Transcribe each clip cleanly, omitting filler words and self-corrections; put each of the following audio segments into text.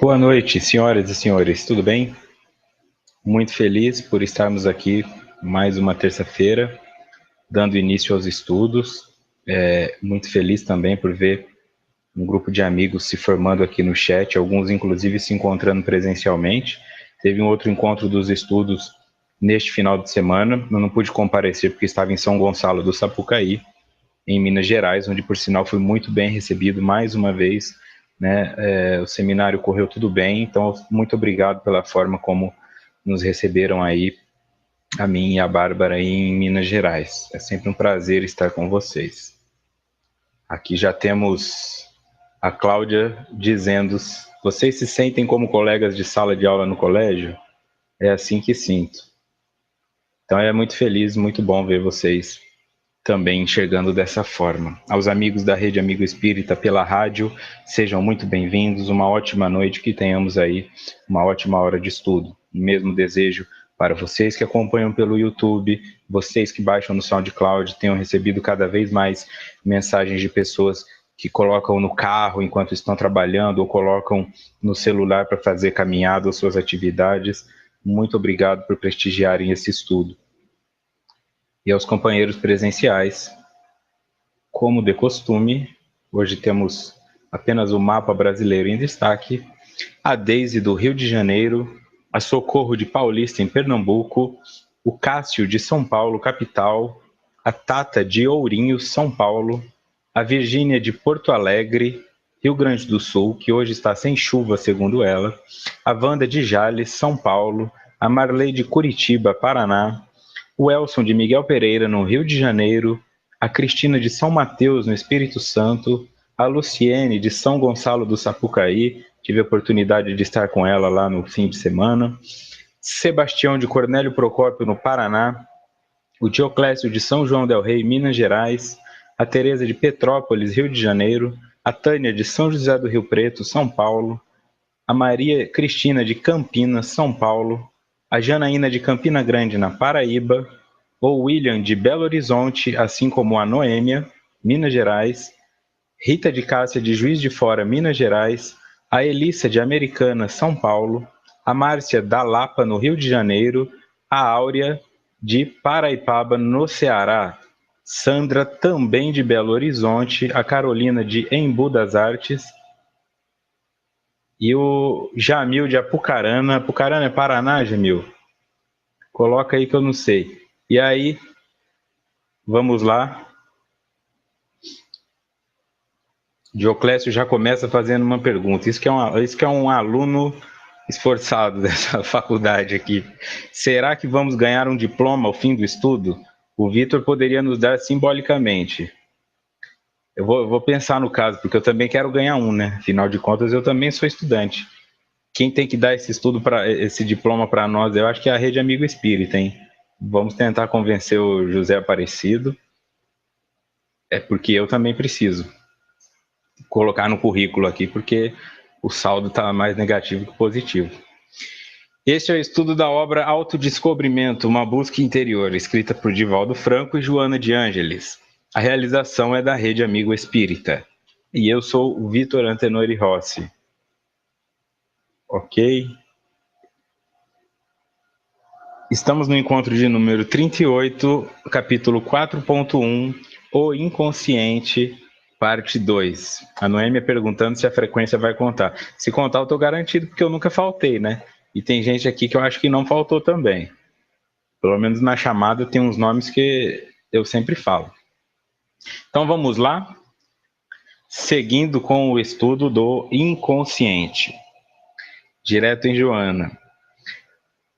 Boa noite, senhoras e senhores, tudo bem? Muito feliz por estarmos aqui mais uma terça-feira, dando início aos estudos. Muito feliz também por ver um grupo de amigos se formando aqui no chat, alguns inclusive se encontrando presencialmente. Teve um outro encontro dos estudos neste final de semana, eu não pude comparecer porque estava em São Gonçalo do Sapucaí, em Minas Gerais, onde por sinal fui muito bem recebido mais uma vez, né? O seminário correu tudo bem, então muito obrigado pela forma como nos receberam aí, a mim e a Bárbara aí em Minas Gerais. É sempre um prazer estar com vocês. Aqui já temos a Cláudia dizendo: vocês se sentem como colegas de sala de aula no colégio? É assim que sinto. Então é muito feliz, muito bom ver vocês também enxergando dessa forma. Aos amigos da Rede Amigo Espírita pela rádio, sejam muito bem-vindos, uma ótima noite, que tenhamos aí uma ótima hora de estudo. O mesmo desejo para vocês que acompanham pelo YouTube, vocês que baixam no SoundCloud, tenham recebido cada vez mais mensagens de pessoas que colocam no carro enquanto estão trabalhando ou colocam no celular para fazer caminhada ou suas atividades. Muito obrigado por prestigiarem esse estudo. E aos companheiros presenciais, como de costume, hoje temos apenas o mapa brasileiro em destaque, a Deise do Rio de Janeiro, a Socorro de Paulista em Pernambuco, o Cássio de São Paulo, capital, a Tata de Ourinhos, São Paulo, a Virgínia de Porto Alegre, Rio Grande do Sul, que hoje está sem chuva, segundo ela, a Wanda de Jales, São Paulo, a Marley de Curitiba, Paraná, o Elson de Miguel Pereira, no Rio de Janeiro, a Cristina de São Mateus, no Espírito Santo, a Luciene de São Gonçalo do Sapucaí, tive a oportunidade de estar com ela lá no fim de semana, Sebastião de Cornélio Procópio, no Paraná, o Dioclésio de São João del Rei, Minas Gerais, a Tereza de Petrópolis, Rio de Janeiro, a Tânia de São José do Rio Preto, São Paulo, a Maria Cristina de Campinas, São Paulo, a Janaína de Campina Grande, na Paraíba, o William de Belo Horizonte, assim como a Noêmia, Minas Gerais, Rita de Cássia de Juiz de Fora, Minas Gerais, a Elissa de Americana, São Paulo, a Márcia da Lapa, no Rio de Janeiro, a Áurea de Paraipaba, no Ceará, Sandra também de Belo Horizonte, a Carolina de Embu das Artes, e o Jamil de Apucarana. Apucarana é Paraná, Jamil? Coloca aí que eu não sei. E aí, vamos lá. Dioclésio já começa fazendo uma pergunta. Isso que é um aluno esforçado dessa faculdade aqui. Será que vamos ganhar um diploma ao fim do estudo? O Vitor poderia nos dar simbolicamente. Eu vou pensar no caso, porque eu também quero ganhar um, né? Afinal de contas, eu também sou estudante. Quem tem que dar esse diploma para nós, eu acho que é a Rede Amigo Espírita, hein? Vamos tentar convencer o José Aparecido. É porque eu também preciso colocar no currículo aqui, porque o saldo está mais negativo que positivo. Este é o estudo da obra Autodescobrimento, uma busca interior, escrita por Divaldo Franco e Joana de Ângeles. A realização é da Rede Amigo Espírita. E eu sou o Vitor Antenori Rossi. Ok? Estamos no encontro de número 38, capítulo 4.1, O Inconsciente, parte 2. A Noêmia perguntando se a frequência vai contar. Se contar, eu estou garantido, porque eu nunca faltei, né? E tem gente aqui que eu acho que não faltou também. Pelo menos na chamada tem uns nomes que eu sempre falo. Então vamos lá? Seguindo com o estudo do inconsciente. Direto em Joana.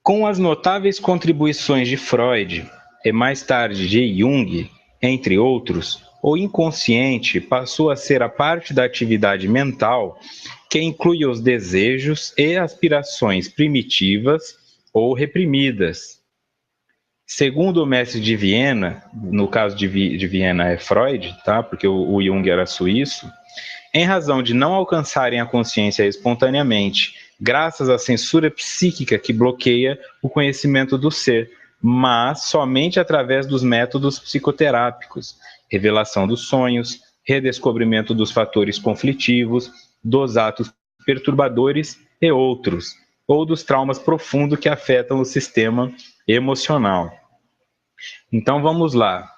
Com as notáveis contribuições de Freud e mais tarde de Jung, entre outros, o inconsciente passou a ser a parte da atividade mental que inclui os desejos e aspirações primitivas ou reprimidas. Segundo o mestre de Viena, no caso de Viena é Freud, tá? Porque o Jung era suíço, em razão de não alcançarem a consciência espontaneamente, graças à censura psíquica que bloqueia o conhecimento do ser, mas somente através dos métodos psicoterápicos, revelação dos sonhos, redescobrimento dos fatores conflitivos, dos atos perturbadores e outros, ou dos traumas profundos que afetam o sistema emocional. Então vamos lá.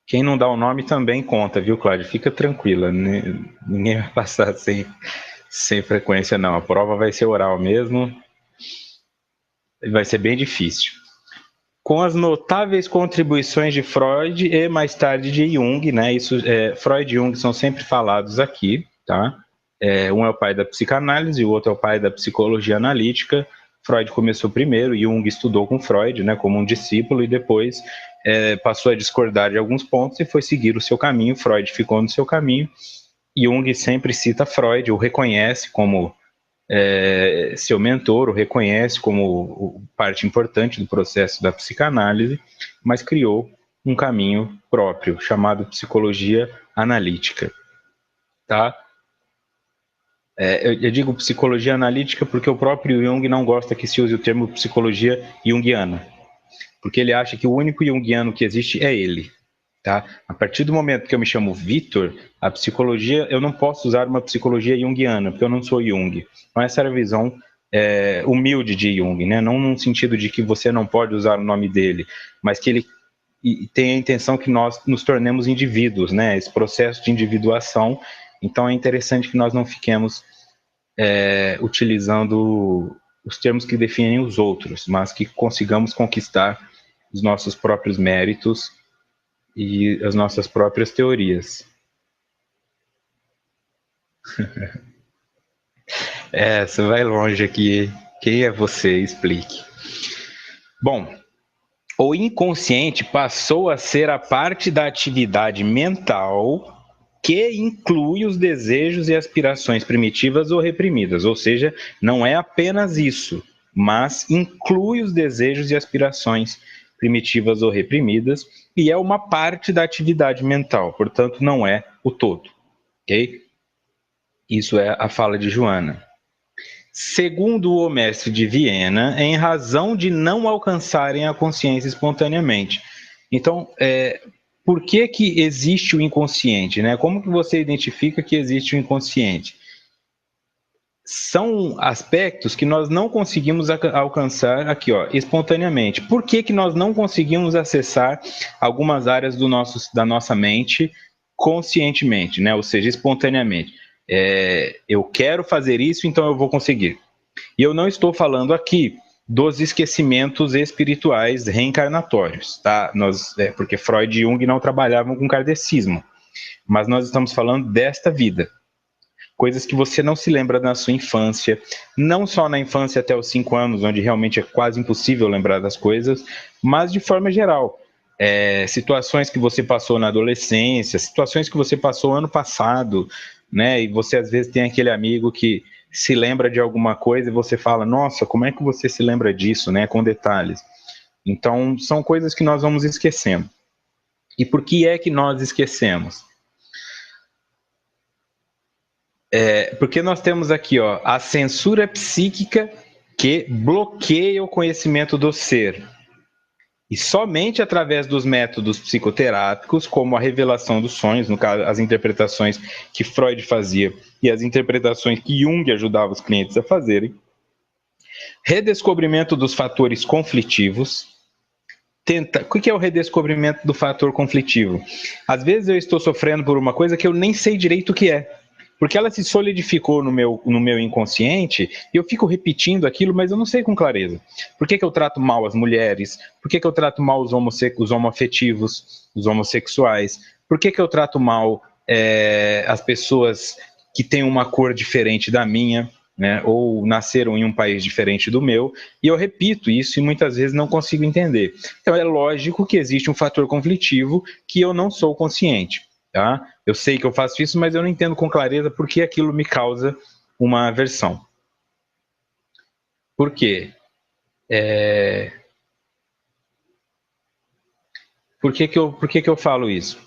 Quem não dá o nome também conta, viu, Cláudia? Fica tranquila, ninguém vai passar sem frequência, não. A prova vai ser oral mesmo, vai ser bem difícil. Com as notáveis contribuições de Freud e mais tarde de Jung, né? Freud e Jung são sempre falados aqui, tá? Um é o pai da psicanálise, o outro é o pai da psicologia analítica. Freud começou primeiro, Jung estudou com Freud, né, como um discípulo, e depois passou a discordar de alguns pontos e foi seguir o seu caminho. Freud ficou no seu caminho. Jung sempre cita Freud, o reconhece como seu mentor, o reconhece como parte importante do processo da psicanálise, mas criou um caminho próprio, chamado psicologia analítica. Tá? Eu digo psicologia analítica porque o próprio Jung não gosta que se use o termo psicologia junguiana, porque ele acha que o único junguiano que existe é ele. Tá? A partir do momento que eu me chamo Vitor, a psicologia, eu não posso usar uma psicologia junguiana, porque eu não sou Jung. Então essa era a visão humilde de Jung, né? Não no sentido de que você não pode usar o nome dele, mas que ele tem a intenção que nós nos tornemos indivíduos, né? Esse processo de individuação. Então é interessante que nós não fiquemos utilizando os termos que definem os outros, mas que consigamos conquistar os nossos próprios méritos e as nossas próprias teorias. Você vai longe aqui. Quem é você? Explique. Bom, o inconsciente passou a ser a parte da atividade mental que inclui os desejos e aspirações primitivas ou reprimidas, ou seja, não é apenas isso, mas inclui os desejos e aspirações primitivas ou reprimidas e é uma parte da atividade mental, portanto, não é o todo, ok? Isso é a fala de Joana. Segundo o mestre de Viena, em razão de não alcançarem a consciência espontaneamente. Então, por que que existe o inconsciente, né? Como que você identifica que existe o inconsciente? São aspectos que nós não conseguimos alcançar aqui, ó, espontaneamente. Por que que nós não conseguimos acessar algumas áreas da nossa mente conscientemente, né? Ou seja, espontaneamente? Eu quero fazer isso, então eu vou conseguir. E eu não estou falando aqui dos esquecimentos espirituais reencarnatórios, tá? Porque Freud e Jung não trabalhavam com kardecismo, mas nós estamos falando desta vida. Coisas que você não se lembra na sua infância, não só na infância até os 5 anos, onde realmente é quase impossível lembrar das coisas, mas de forma geral. Situações que você passou na adolescência, situações que você passou ano passado, né? E você às vezes tem aquele amigo que se lembra de alguma coisa e você fala, nossa, como é que você se lembra disso, né? Com detalhes. Então, são coisas que nós vamos esquecendo. E por que é que nós esquecemos? Porque nós temos aqui, ó, a censura psíquica que bloqueia o conhecimento do ser. E somente através dos métodos psicoterápicos, como a revelação dos sonhos, no caso, as interpretações que Freud fazia e as interpretações que Jung ajudava os clientes a fazerem, redescobrimento dos fatores conflitivos. O que é o redescobrimento do fator conflitivo? Às vezes eu estou sofrendo por uma coisa que eu nem sei direito o que é. Porque ela se solidificou no meu inconsciente e eu fico repetindo aquilo, mas eu não sei com clareza. Por que eu trato mal as mulheres? Por que eu trato mal os homoafetivos, os homossexuais? Por que eu trato mal as pessoas que têm uma cor diferente da minha, né? Ou nasceram em um país diferente do meu? E eu repito isso e muitas vezes não consigo entender. Então é lógico que existe um fator conflitivo que eu não sou consciente. Tá? Eu sei que eu faço isso, mas eu não entendo com clareza por que aquilo me causa uma aversão. Por quê? Por que eu falo isso?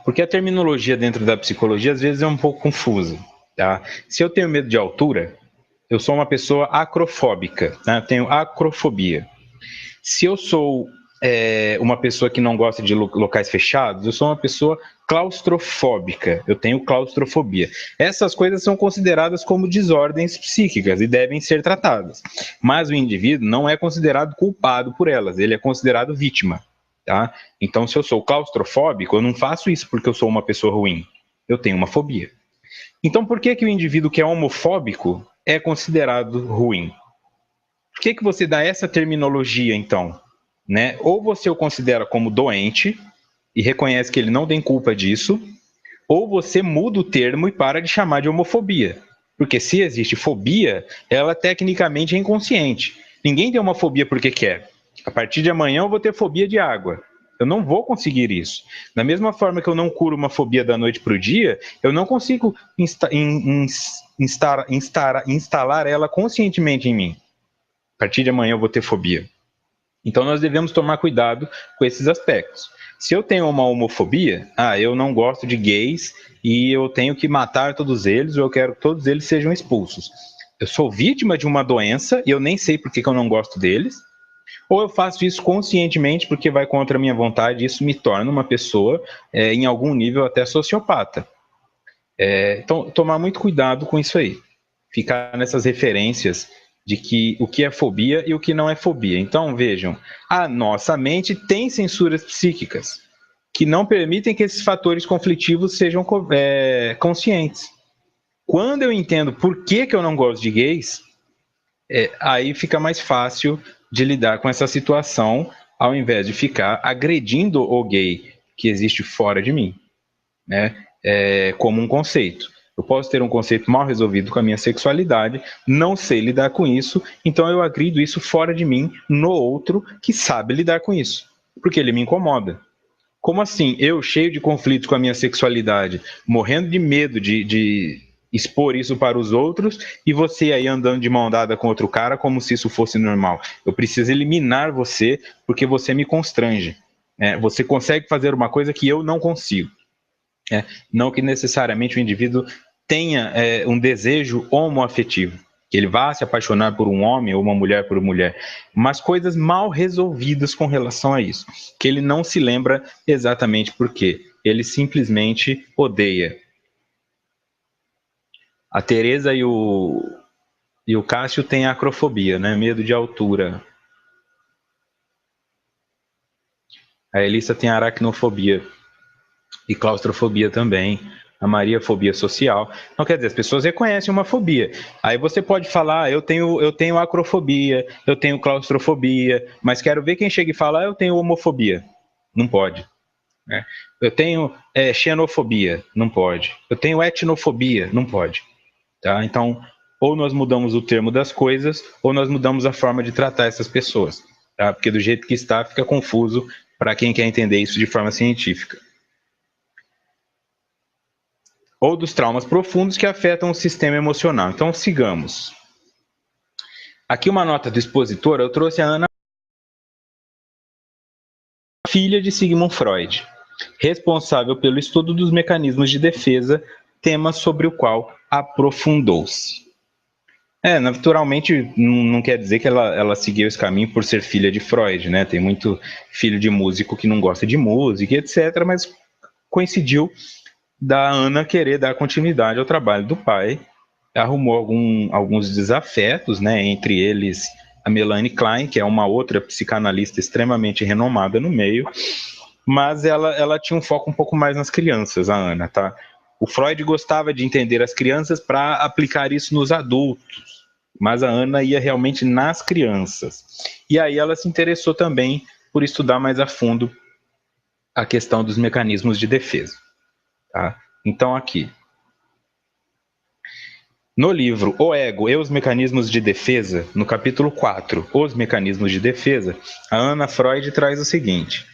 Porque a terminologia dentro da psicologia às vezes é um pouco confusa. Tá? Se eu tenho medo de altura, eu sou uma pessoa acrofóbica, tá? Eu tenho acrofobia. Se eu sou uma pessoa que não gosta de locais fechados, eu sou uma pessoa claustrofóbica, eu tenho claustrofobia. Essas coisas são consideradas como desordens psíquicas e devem ser tratadas. Mas o indivíduo não é considerado culpado por elas, ele é considerado vítima. Tá? Então, se eu sou claustrofóbico, eu não faço isso porque eu sou uma pessoa ruim. Eu tenho uma fobia. Então, por que o indivíduo que é homofóbico é considerado ruim? Por que você dá essa terminologia, então? Né? Ou você o considera como doente e reconhece que ele não tem culpa disso, ou você muda o termo e para de chamar de homofobia. Porque se existe fobia, ela tecnicamente é inconsciente. Ninguém tem uma fobia porque quer. A partir de amanhã eu vou ter fobia de água. Eu não vou conseguir isso. Da mesma forma que eu não curo uma fobia da noite para o dia, eu não consigo instalar ela conscientemente em mim. A partir de amanhã eu vou ter fobia. Então nós devemos tomar cuidado com esses aspectos. Se eu tenho uma homofobia, eu não gosto de gays e eu tenho que matar todos eles, ou eu quero que todos eles sejam expulsos. Eu sou vítima de uma doença e eu nem sei por que eu não gosto deles, ou eu faço isso conscientemente porque vai contra a minha vontade e isso me torna uma pessoa, em algum nível, até sociopata. Então, tomar muito cuidado com isso aí. Ficar nessas referências de que o que é fobia e o que não é fobia. Então, vejam, a nossa mente tem censuras psíquicas que não permitem que esses fatores conflitivos sejam conscientes. Quando eu entendo por que eu não gosto de gays, aí fica mais fácil de lidar com essa situação, ao invés de ficar agredindo o gay que existe fora de mim, né? Como um conceito. Eu posso ter um conceito mal resolvido com a minha sexualidade, não sei lidar com isso, então eu agrido isso fora de mim, no outro que sabe lidar com isso, porque ele me incomoda. Como assim? Eu, cheio de conflitos com a minha sexualidade, morrendo de medo de expor isso para os outros, e você aí andando de mão dada com outro cara como se isso fosse normal. Eu preciso eliminar você porque você me constrange. Você consegue fazer uma coisa que eu não consigo. Não que necessariamente o indivíduo tenha um desejo homoafetivo, que ele vá se apaixonar por um homem ou uma mulher por mulher, mas coisas mal resolvidas com relação a isso, que ele não se lembra exatamente por quê. Ele simplesmente odeia. A Teresa e o Cássio têm acrofobia, né? Medo de altura. A Elissa tem aracnofobia e claustrofobia também. A Maria, fobia social. Não quer dizer, as pessoas reconhecem uma fobia. Aí você pode falar, eu tenho acrofobia, eu tenho claustrofobia, mas quero ver quem chega e fala, eu tenho homofobia. Não pode. Né? Eu tenho xenofobia. Não pode. Eu tenho etnofobia. Não pode. Tá? Então, ou nós mudamos o termo das coisas, ou nós mudamos a forma de tratar essas pessoas. Tá? Porque do jeito que está, fica confuso para quem quer entender isso de forma científica. Ou dos traumas profundos que afetam o sistema emocional. Então, sigamos. Aqui uma nota do expositor, eu trouxe a Ana, filha de Sigmund Freud, responsável pelo estudo dos mecanismos de defesa, tema sobre o qual aprofundou-se. Naturalmente, não quer dizer que ela seguiu esse caminho por ser filha de Freud, né? Tem muito filho de músico que não gosta de música, etc., mas coincidiu da Ana querer dar continuidade ao trabalho do pai, arrumou alguns desafetos, né, entre eles a Melanie Klein, que é uma outra psicanalista extremamente renomada no meio, mas ela tinha um foco um pouco mais nas crianças, a Ana, tá? O Freud gostava de entender as crianças para aplicar isso nos adultos, mas a Ana ia realmente nas crianças. E aí ela se interessou também por estudar mais a fundo a questão dos mecanismos de defesa. Tá? Então, aqui. No livro O Ego e os Mecanismos de Defesa, no capítulo 4, Os Mecanismos de Defesa, a Ana Freud traz o seguinte.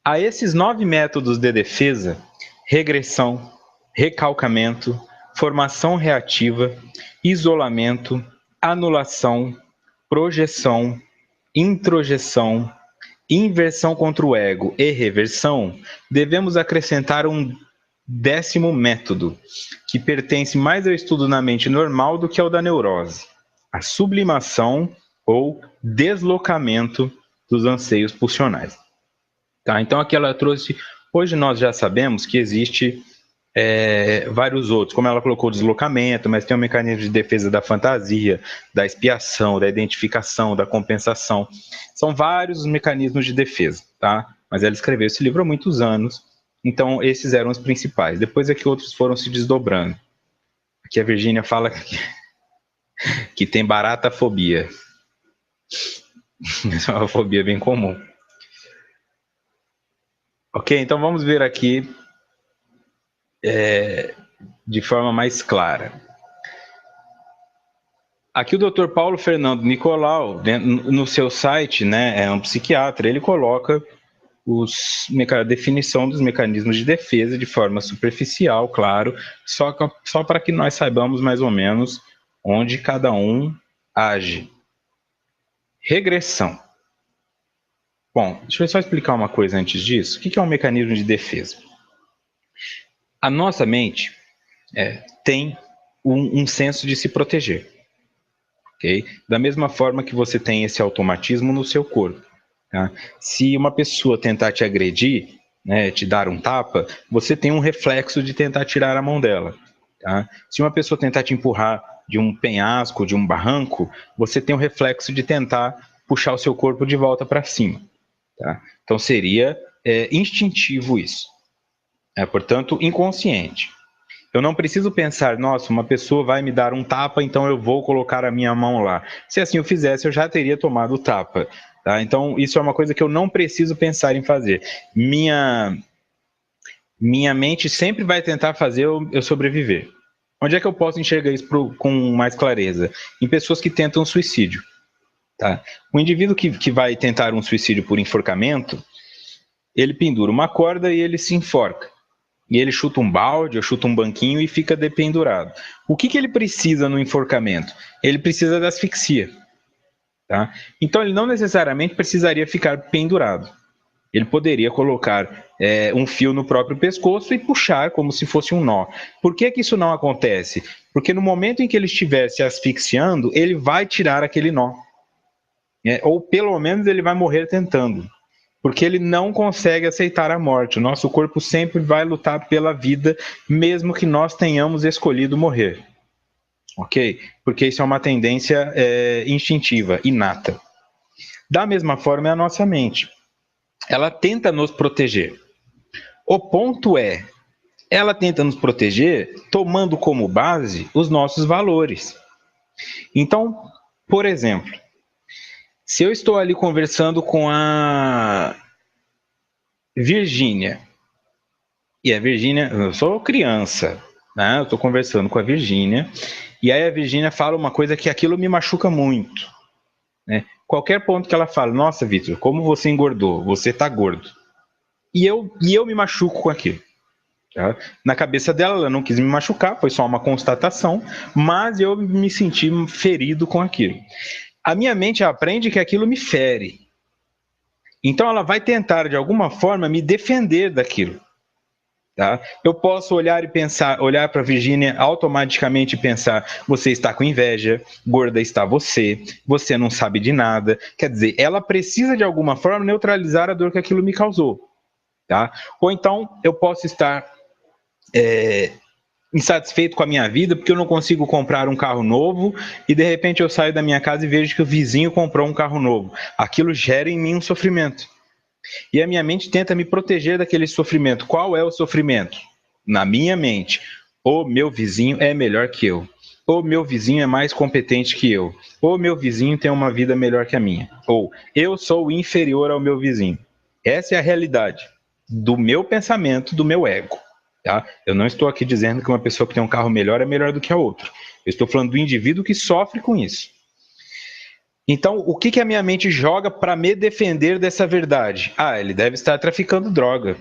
A esses 9 métodos de defesa, regressão, recalcamento, formação reativa, isolamento, anulação, projeção, introjeção, inversão contra o ego e reversão, devemos acrescentar um 10º método, que pertence mais ao estudo na mente normal do que ao da neurose: a sublimação ou deslocamento dos anseios pulsionais. Tá? Então aqui ela trouxe, hoje nós já sabemos que existe vários outros, como ela colocou o deslocamento, mas tem o mecanismo de defesa da fantasia, da expiação, da identificação, da compensação. São vários os mecanismos de defesa, tá? Mas ela escreveu esse livro há muitos anos, então esses eram os principais. Depois é que outros foram se desdobrando. Aqui a Virgínia fala que tem baratafobia. Essa é uma fobia bem comum. Ok, então vamos ver aqui de forma mais clara. Aqui o Dr. Paulo Fernando Nicolau, no seu site, né, é um psiquiatra, ele coloca a definição dos mecanismos de defesa de forma superficial, claro, só para que nós saibamos mais ou menos onde cada um age. Regressão. Bom, deixa eu só explicar uma coisa antes disso. O que é um mecanismo de defesa? A nossa mente tem um senso de se proteger. Okay? Da mesma forma que você tem esse automatismo no seu corpo. Tá? Se uma pessoa tentar te agredir, né, te dar um tapa, você tem um reflexo de tentar tirar a mão dela. Tá? Se uma pessoa tentar te empurrar de um penhasco, de um barranco, você tem um reflexo de tentar puxar o seu corpo de volta para cima. Tá? Então seria instintivo isso. Portanto, inconsciente. Eu não preciso pensar, nossa, uma pessoa vai me dar um tapa, então eu vou colocar a minha mão lá. Se assim eu fizesse, eu já teria tomado o tapa. Tá? Então, isso é uma coisa que eu não preciso pensar em fazer. Minha mente sempre vai tentar fazer eu sobreviver. Onde é que eu posso enxergar isso com mais clareza? Em pessoas que tentam suicídio. Tá? O indivíduo que vai tentar um suicídio por enforcamento, ele pendura uma corda e ele se enforca. E ele chuta um balde, ou chuta um banquinho e fica dependurado. O que ele precisa no enforcamento? Ele precisa da asfixia. Tá? Então ele não necessariamente precisaria ficar pendurado. Ele poderia colocar um fio no próprio pescoço e puxar como se fosse um nó. Por que isso não acontece? Porque no momento em que ele estiver se asfixiando, ele vai tirar aquele nó. Ou pelo menos ele vai morrer tentando. Porque ele não consegue aceitar a morte. O nosso corpo sempre vai lutar pela vida, mesmo que nós tenhamos escolhido morrer. Ok? Porque isso é uma tendência instintiva, inata. Da mesma forma é a nossa mente. Ela tenta nos proteger. O ponto é, ela tenta nos proteger tomando como base os nossos valores. Então, por exemplo, se eu estou ali conversando com a Virgínia, e a Virgínia, eu sou criança, né? Eu estou conversando com a Virgínia, e aí a Virgínia fala uma coisa que aquilo me machuca muito. Né? Qualquer ponto que ela fala, nossa, Vitor, como você engordou, você está gordo. E eu me machuco com aquilo. Tá? Na cabeça dela, ela não quis me machucar, foi só uma constatação, mas eu me senti ferido com aquilo. A minha mente aprende que aquilo me fere. Então ela vai tentar, de alguma forma, me defender daquilo. Tá? Eu posso olhar e pensar, olhar para a Virgínia automaticamente pensar, você está com inveja, gorda está você, você não sabe de nada. Quer dizer, ela precisa de alguma forma neutralizar a dor que aquilo me causou. Tá? Ou então eu posso estar insatisfeito com a minha vida porque eu não consigo comprar um carro novo e de repente eu saio da minha casa e vejo que o vizinho comprou um carro novo. Aquilo gera em mim um sofrimento. E a minha mente tenta me proteger daquele sofrimento. Qual é o sofrimento? Na minha mente, o meu vizinho é melhor que eu. O meu vizinho é mais competente que eu. O meu vizinho tem uma vida melhor que a minha. Ou eu sou inferior ao meu vizinho. Essa é a realidade do meu pensamento, do meu ego. Tá? Eu não estou aqui dizendo que uma pessoa que tem um carro melhor é melhor do que a outra. Eu estou falando do indivíduo que sofre com isso. Então, o que a minha mente joga para me defender dessa verdade? Ele deve estar traficando droga,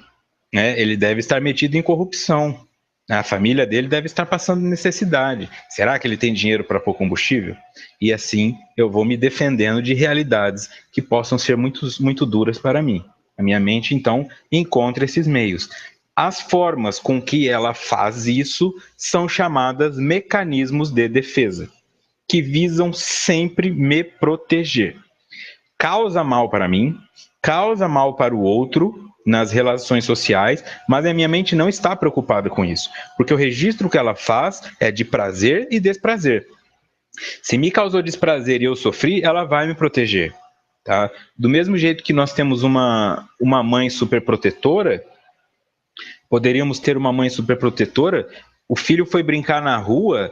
né? Ele deve estar metido em corrupção. A família dele deve estar passando necessidade. Será que ele tem dinheiro para pôr combustível? E assim eu vou me defendendo de realidades que possam ser muito duras para mim. A minha mente, então, encontra esses meios. As formas com que ela faz isso são chamadas mecanismos de defesa, que visam sempre me proteger. Causa mal para mim, causa mal para o outro nas relações sociais, mas a minha mente não está preocupada com isso, porque o registro que ela faz é de prazer e desprazer. Se me causou desprazer e eu sofri, ela vai me proteger. Tá? Do mesmo jeito que nós temos uma mãe superprotetora, poderíamos ter uma mãe superprotetora. O filho foi brincar na rua,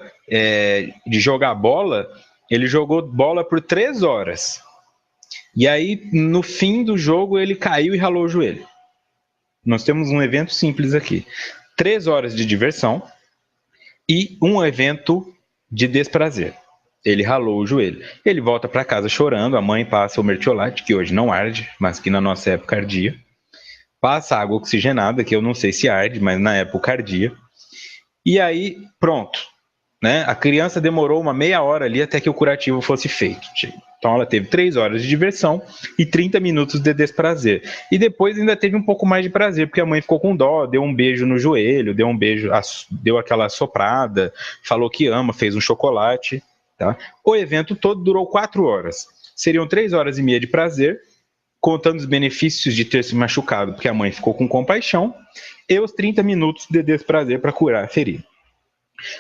de jogar bola, ele jogou bola por 3 horas. E aí, no fim do jogo, ele caiu e ralou o joelho. Nós temos um evento simples aqui. 3 horas de diversão e um evento de desprazer. Ele ralou o joelho. Ele volta para casa chorando, a mãe passa o mertiolate, que hoje não arde, mas que na nossa época ardia. Passa água oxigenada, que eu não sei se arde, mas na época ardia. E aí, pronto. Né? A criança demorou uma meia hora ali até que o curativo fosse feito. Então ela teve 3 horas de diversão e 30 minutos de desprazer. E depois ainda teve um pouco mais de prazer, porque a mãe ficou com dó, deu um beijo no joelho, deu um beijo, deu aquela soprada, falou que ama, fez um chocolate. Tá? O evento todo durou 4 horas. Seriam 3 horas e meia de prazer, contando os benefícios de ter se machucado, porque a mãe ficou com compaixão, e os 30 minutos de desprazer para curar a ferida.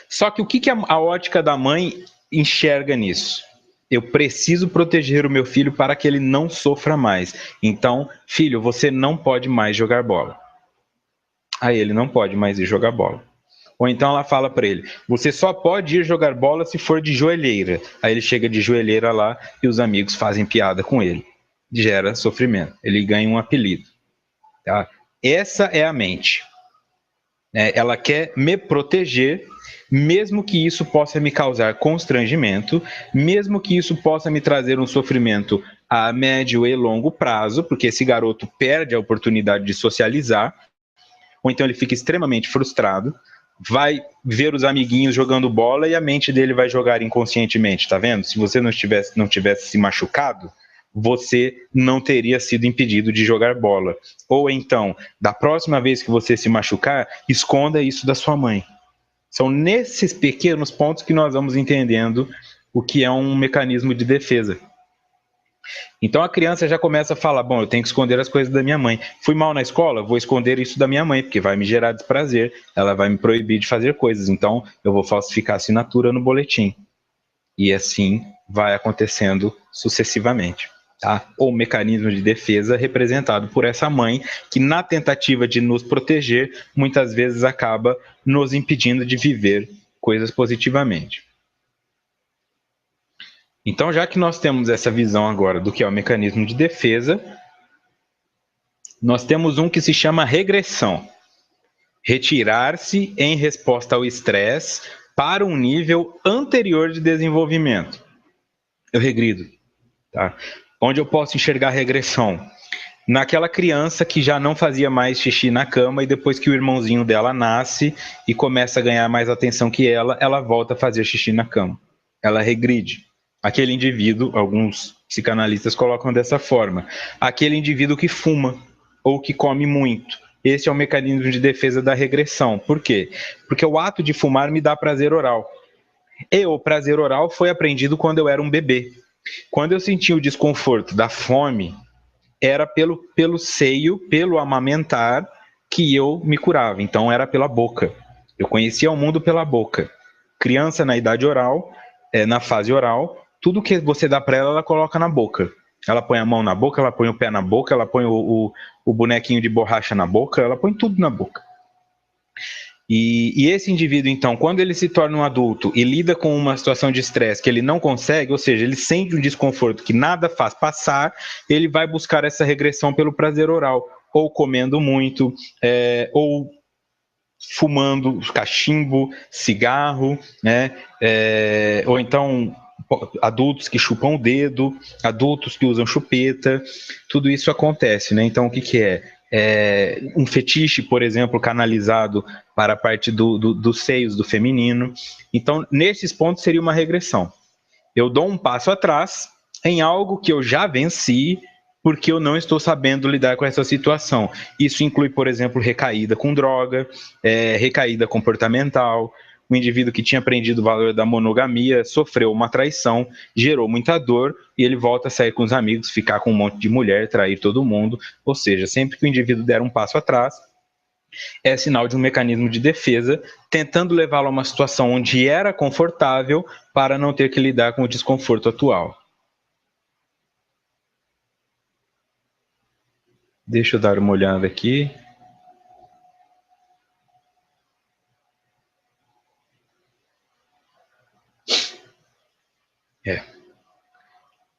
Só que o que a ótica da mãe enxerga nisso? Eu preciso proteger o meu filho para que ele não sofra mais. Então, filho, você não pode mais jogar bola. Aí ele não pode mais ir jogar bola. Ou então ela fala para ele, você só pode ir jogar bola se for de joelheira. Aí ele chega de joelheira lá e os amigos fazem piada com ele. Gera sofrimento. Ele ganha um apelido. Tá? Essa é a mente. Ela quer me proteger, mesmo que isso possa me causar constrangimento, mesmo que isso possa me trazer um sofrimento a médio e longo prazo, porque esse garoto perde a oportunidade de socializar, ou então ele fica extremamente frustrado, vai ver os amiguinhos jogando bola e a mente dele vai jogar inconscientemente, tá vendo? Se você não tivesse se machucado, você não teria sido impedido de jogar bola. Ou então, da próxima vez que você se machucar, esconda isso da sua mãe. São nesses pequenos pontos que nós vamos entendendo o que é um mecanismo de defesa. Então a criança já começa a falar, bom, eu tenho que esconder as coisas da minha mãe. Fui mal na escola? Vou esconder isso da minha mãe, porque vai me gerar desprazer, ela vai me proibir de fazer coisas, então eu vou falsificar a assinatura no boletim. E assim vai acontecendo sucessivamente. Tá? Ou mecanismo de defesa representado por essa mãe que, na tentativa de nos proteger, muitas vezes acaba nos impedindo de viver coisas positivamente. Então, já que nós temos essa visão agora do que é o mecanismo de defesa, nós temos um que se chama regressão. Retirar-se em resposta ao estresse para um nível anterior de desenvolvimento. Eu regrido. Tá? Onde eu posso enxergar regressão? Naquela criança que já não fazia mais xixi na cama e depois que o irmãozinho dela nasce e começa a ganhar mais atenção que ela volta a fazer xixi na cama. Ela regride. Aquele indivíduo, alguns psicanalistas colocam dessa forma, aquele indivíduo que fuma ou que come muito. Esse é o mecanismo de defesa da regressão. Por quê? Porque o ato de fumar me dá prazer oral. E o prazer oral foi aprendido quando eu era um bebê. Quando eu sentia o desconforto da fome, era pelo seio, pelo amamentar, que eu me curava. Então, era pela boca. Eu conhecia o mundo pela boca. Criança na idade oral, na fase oral, tudo que você dá para ela coloca na boca. Ela põe a mão na boca, ela põe o pé na boca, ela põe o bonequinho de borracha na boca, ela põe tudo na boca. E esse indivíduo, então, quando ele se torna um adulto e lida com uma situação de estresse que ele não consegue, ou seja, ele sente um desconforto que nada faz passar, ele vai buscar essa regressão pelo prazer oral, ou comendo muito, ou fumando cachimbo, cigarro, né? Ou então adultos que chupam o dedo, adultos que usam chupeta, tudo isso acontece, né? Então, o que é? Um fetiche, por exemplo, canalizado para a parte dos seios do feminino. Então, nesses pontos seria uma regressão. Eu dou um passo atrás em algo que eu já venci porque eu não estou sabendo lidar com essa situação. Isso inclui, por exemplo, recaída com droga, recaída comportamental, o indivíduo que tinha aprendido o valor da monogamia sofreu uma traição, gerou muita dor e ele volta a sair com os amigos, ficar com um monte de mulher, trair todo mundo. Ou seja, sempre que o indivíduo der um passo atrás, é sinal de um mecanismo de defesa, tentando levá-lo a uma situação onde era confortável para não ter que lidar com o desconforto atual. Deixa eu dar uma olhada aqui.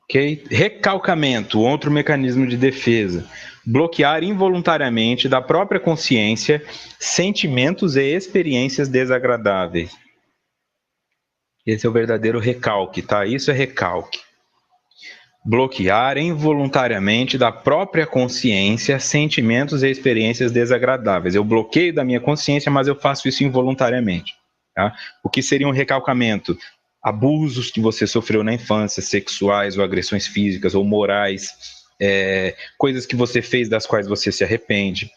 Ok? Recalcamento, outro mecanismo de defesa. Bloquear involuntariamente da própria consciência sentimentos e experiências desagradáveis. Esse é o verdadeiro recalque, tá? Isso é recalque. Bloquear involuntariamente da própria consciência sentimentos e experiências desagradáveis. Eu bloqueio da minha consciência, mas eu faço isso involuntariamente. Tá? O que seria um recalcamento? Abusos que você sofreu na infância, sexuais ou agressões físicas ou morais, coisas que você fez das quais você se arrepende.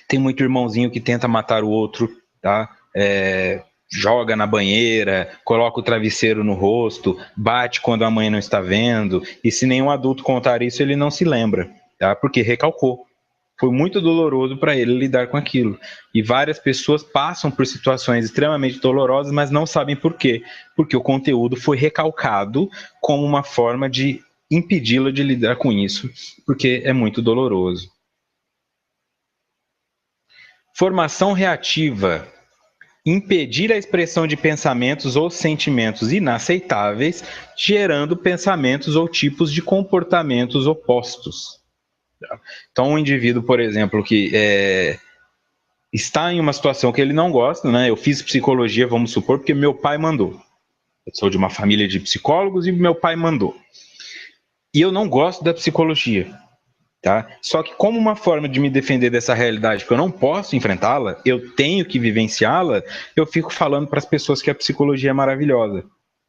Tem muito irmãozinho que tenta matar o outro, tá? Joga na banheira, coloca o travesseiro no rosto, bate quando a mãe não está vendo, e se nenhum adulto contar isso, ele não se lembra, tá? Porque recalcou. Foi muito doloroso para ele lidar com aquilo. E várias pessoas passam por situações extremamente dolorosas, mas não sabem por quê. Porque o conteúdo foi recalcado como uma forma de impedi-la de lidar com isso, porque é muito doloroso. Formação reativa. Impedir a expressão de pensamentos ou sentimentos inaceitáveis, gerando pensamentos ou tipos de comportamentos opostos. Então, um indivíduo, por exemplo, que está em uma situação que ele não gosta, né? Eu fiz psicologia, vamos supor, porque meu pai mandou. Eu sou de uma família de psicólogos e meu pai mandou. E eu não gosto da psicologia. Tá? Só que como uma forma de me defender dessa realidade, que eu não posso enfrentá-la, eu tenho que vivenciá-la, eu fico falando para as pessoas que a psicologia é maravilhosa.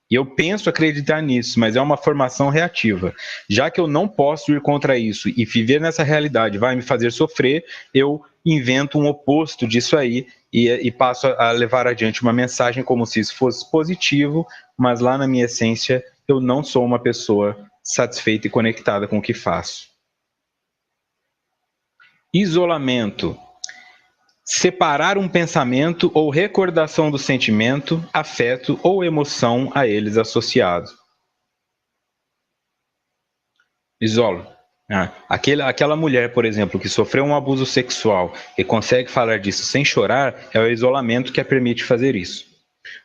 E eu penso acreditar nisso, mas é uma formação reativa. Já que eu não posso ir contra isso e viver nessa realidade vai me fazer sofrer, eu invento um oposto disso aí e passo a levar adiante uma mensagem como se isso fosse positivo, mas lá na minha essência eu não sou uma pessoa satisfeita e conectada com o que faço. Isolamento. Separar um pensamento ou recordação do sentimento, afeto ou emoção a eles associado. Isolo. Aquela mulher, por exemplo, que sofreu um abuso sexual e consegue falar disso sem chorar, é o isolamento que a permite fazer isso.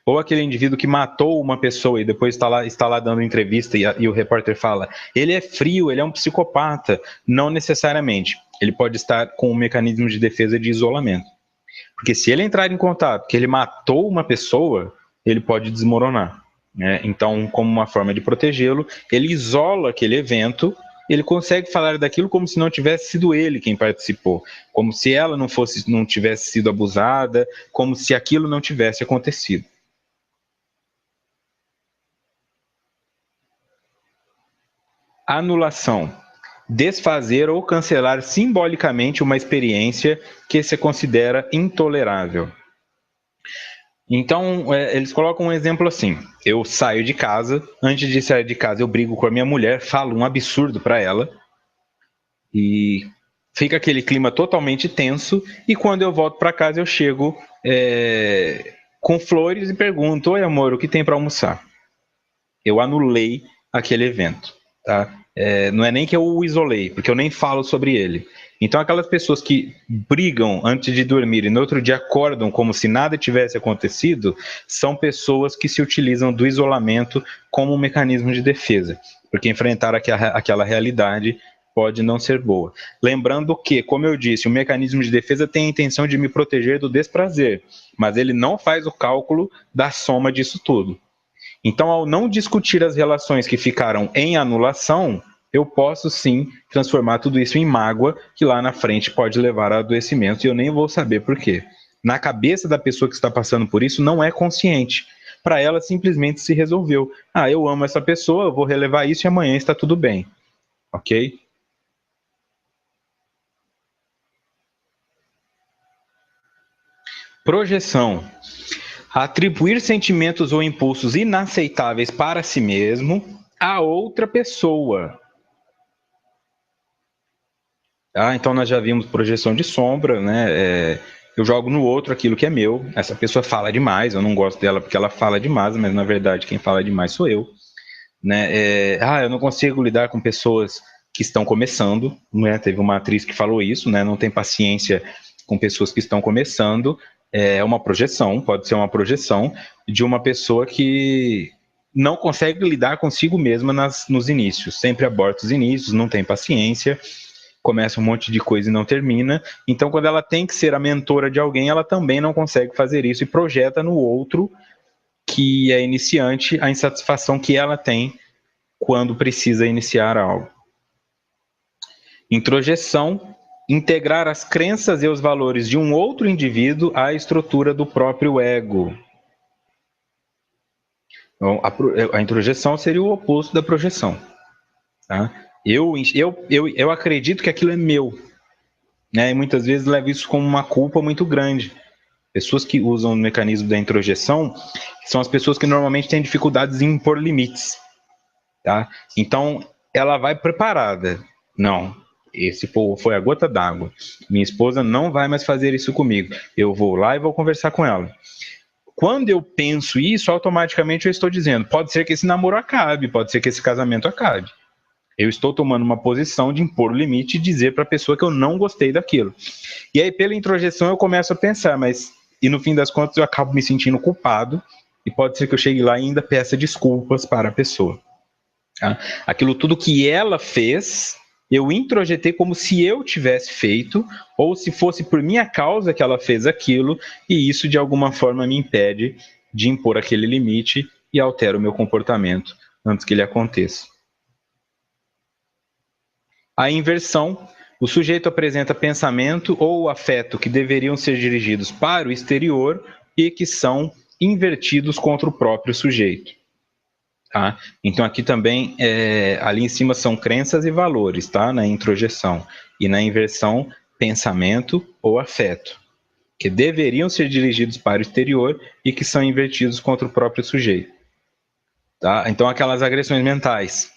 Ou aquele indivíduo que matou uma pessoa e depois está lá dando entrevista e o repórter fala: ele é frio, ele é um psicopata. Não necessariamente. Ele pode estar com um mecanismo de defesa de isolamento. Porque se ele entrar em contato que ele matou uma pessoa, ele pode desmoronar. Né? Então, como uma forma de protegê-lo, ele isola aquele evento, ele consegue falar daquilo como se não tivesse sido ele quem participou, como se ela não tivesse sido abusada, como se aquilo não tivesse acontecido. Anulação. Desfazer ou cancelar simbolicamente uma experiência que se considera intolerável. Então, eles colocam um exemplo assim: eu saio de casa, antes de sair de casa, eu brigo com a minha mulher, falo um absurdo para ela, e fica aquele clima totalmente tenso. E quando eu volto para casa, eu chego com flores e pergunto: oi, amor, o que tem para almoçar? Eu anulei aquele evento. Tá? Não é nem que eu o isolei, porque eu nem falo sobre ele. Então, aquelas pessoas que brigam antes de dormir e no outro dia acordam como se nada tivesse acontecido, são pessoas que se utilizam do isolamento como um mecanismo de defesa, porque enfrentar aquela realidade pode não ser boa. Lembrando que, como eu disse, o mecanismo de defesa tem a intenção de me proteger do desprazer, mas ele não faz o cálculo da soma disso tudo. Então, ao não discutir as relações que ficaram em anulação, eu posso sim transformar tudo isso em mágoa, que lá na frente pode levar a adoecimento e eu nem vou saber por quê. Na cabeça da pessoa que está passando por isso, não é consciente. Para ela, simplesmente se resolveu. Eu amo essa pessoa, eu vou relevar isso e amanhã está tudo bem. Ok? Projeção. Atribuir sentimentos ou impulsos inaceitáveis para si mesmo a outra pessoa. Então nós já vimos projeção de sombra, né? Eu jogo no outro aquilo que é meu. Essa pessoa fala demais, eu não gosto dela porque ela fala demais, mas na verdade quem fala demais sou eu. Né? Eu não consigo lidar com pessoas que estão começando, né? Teve uma atriz que falou isso, né? Não tem paciência com pessoas que estão começando. É uma projeção, pode ser uma projeção de uma pessoa que não consegue lidar consigo mesma nos inícios, sempre aborta os inícios, não tem paciência, começa um monte de coisa e não termina. Então, quando ela tem que ser a mentora de alguém, ela também não consegue fazer isso e projeta no outro, que é iniciante, a insatisfação que ela tem quando precisa iniciar algo. Introjeção, integrar as crenças e os valores de um outro indivíduo à estrutura do próprio ego. Então, a introjeção seria o oposto da projeção. Tá? Eu acredito que aquilo é meu, né? E muitas vezes levo isso como uma culpa muito grande. Pessoas que usam o mecanismo da introjeção são as pessoas que normalmente têm dificuldades em impor limites. Tá? Então, ela vai preparada. Não, esse foi a gota d'água. Minha esposa não vai mais fazer isso comigo. Eu vou lá e vou conversar com ela. Quando eu penso isso, automaticamente eu estou dizendo, pode ser que esse namoro acabe, pode ser que esse casamento acabe. Eu estou tomando uma posição de impor o limite e dizer para a pessoa que eu não gostei daquilo. E aí, pela introjeção, eu começo a pensar, e no fim das contas eu acabo me sentindo culpado, e pode ser que eu chegue lá e ainda peça desculpas para a pessoa. Tá? Aquilo tudo que ela fez, eu introjetei como se eu tivesse feito, ou se fosse por minha causa que ela fez aquilo, e isso de alguma forma me impede de impor aquele limite e altera o meu comportamento antes que ele aconteça. A inversão, o sujeito apresenta pensamento ou afeto que deveriam ser dirigidos para o exterior e que são invertidos contra o próprio sujeito. Tá? Então aqui também, ali em cima são crenças e valores, tá? Na introjeção. E na inversão, pensamento ou afeto, que deveriam ser dirigidos para o exterior e que são invertidos contra o próprio sujeito. Tá? Então aquelas agressões mentais.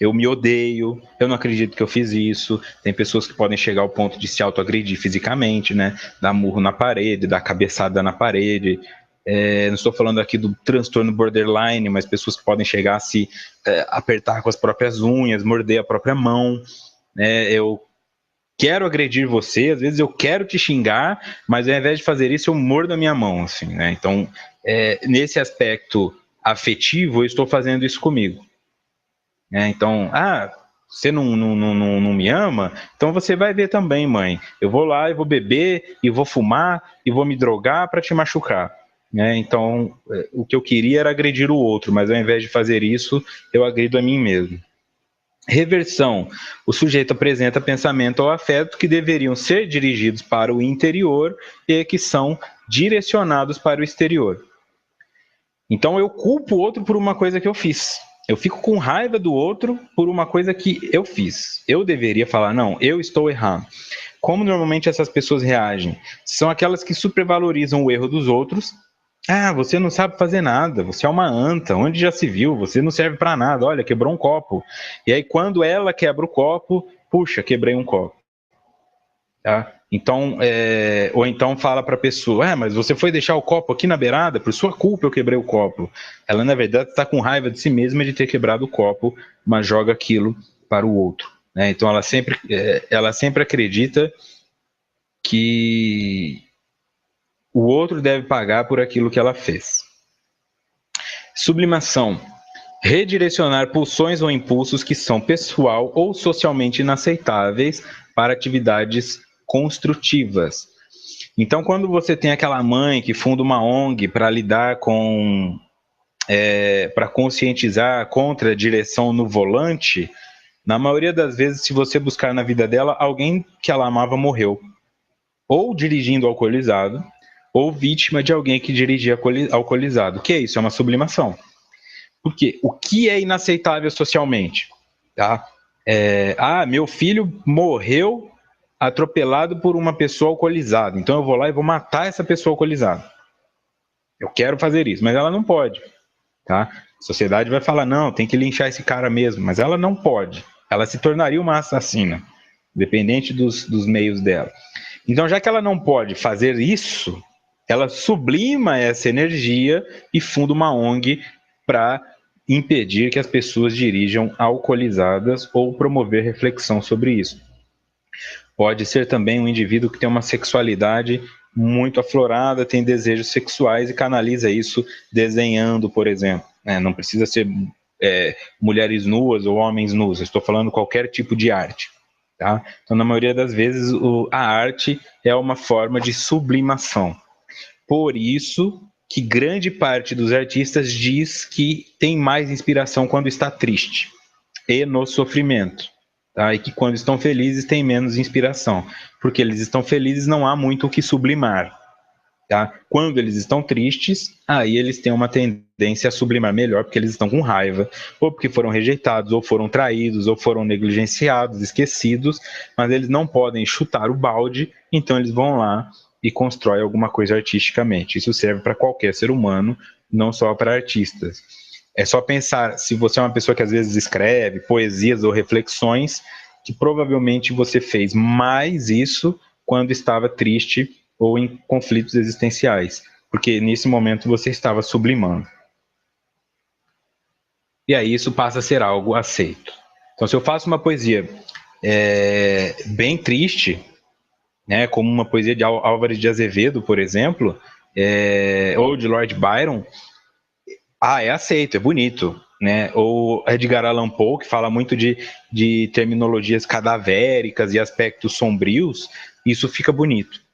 Eu me odeio, eu não acredito que eu fiz isso. Tem pessoas que podem chegar ao ponto de se autoagredir fisicamente, né? Dar murro na parede, dar cabeçada na parede. Não estou falando aqui do transtorno borderline, mas pessoas que podem chegar a se apertar com as próprias unhas, morder a própria mão. Né? Eu quero agredir você, às vezes eu quero te xingar, mas ao invés de fazer isso, eu mordo a minha mão. Assim, né? Então, nesse aspecto afetivo, eu estou fazendo isso comigo. Então, você não me ama? Então você vai ver também, mãe. Eu vou lá e vou beber, e vou fumar, e vou me drogar para te machucar. Então, o que eu queria era agredir o outro, mas ao invés de fazer isso, eu agrido a mim mesmo. Reversão. O sujeito apresenta pensamento ou afeto que deveriam ser dirigidos para o interior e que são direcionados para o exterior. Então, eu culpo o outro por uma coisa que eu fiz. Eu fico com raiva do outro por uma coisa que eu fiz. Eu deveria falar, não, eu estou errado. Como normalmente essas pessoas reagem? São aquelas que supervalorizam o erro dos outros. Você não sabe fazer nada, você é uma anta, onde já se viu, você não serve para nada, olha, quebrou um copo. E aí quando ela quebra o copo, puxa, quebrei um copo. Tá? Então, ou então fala para a pessoa, mas você foi deixar o copo aqui na beirada, por sua culpa eu quebrei o copo. Ela, na verdade, está com raiva de si mesma de ter quebrado o copo, mas joga aquilo para o outro. Né? Então, ela sempre acredita que o outro deve pagar por aquilo que ela fez. Sublimação. Redirecionar pulsões ou impulsos que são pessoal ou socialmente inaceitáveis para atividades construtivas. Então, quando você tem aquela mãe que funda uma ONG para lidar com, para conscientizar contra a direção no volante, na maioria das vezes, se você buscar na vida dela, alguém que ela amava morreu. Ou dirigindo alcoolizado, ou vítima de alguém que dirigia alcoolizado. O que é isso? É uma sublimação. Porque o que é inaceitável socialmente? Tá? Meu filho morreu atropelado por uma pessoa alcoolizada, então eu vou lá e vou matar essa pessoa alcoolizada. Eu quero fazer isso, mas ela não pode, tá? A sociedade vai falar, não, tem que linchar esse cara mesmo, mas ela não pode. Ela se tornaria uma assassina, dependente dos meios dela. Então, já que ela não pode fazer isso, ela sublima essa energia e funda uma ONG para impedir que as pessoas dirijam alcoolizadas ou promover reflexão sobre isso. Pode ser também um indivíduo que tem uma sexualidade muito aflorada, tem desejos sexuais e canaliza isso desenhando, por exemplo. Não precisa ser mulheres nuas ou homens nus, eu estou falando qualquer tipo de arte. Tá? Então, na maioria das vezes, a arte é uma forma de sublimação. Por isso que grande parte dos artistas diz que tem mais inspiração quando está triste e no sofrimento. Tá? E que quando estão felizes tem menos inspiração. Porque eles estão felizes, não há muito o que sublimar. Tá? Quando eles estão tristes, aí eles têm uma tendência a sublimar melhor, porque eles estão com raiva, ou porque foram rejeitados, ou foram traídos, ou foram negligenciados, esquecidos, mas eles não podem chutar o balde, então eles vão lá e constroem alguma coisa artisticamente. Isso serve para qualquer ser humano, não só para artistas. É só pensar, se você é uma pessoa que às vezes escreve poesias ou reflexões, que provavelmente você fez mais isso quando estava triste ou em conflitos existenciais, porque nesse momento você estava sublimando. E aí isso passa a ser algo aceito. Então, se eu faço uma poesia bem triste, né, como uma poesia de Álvares de Azevedo, por exemplo, ou de Lord Byron, é aceito, é bonito. Né? Ou Edgar Allan Poe, que fala muito de terminologias cadavéricas e aspectos sombrios, isso fica bonito.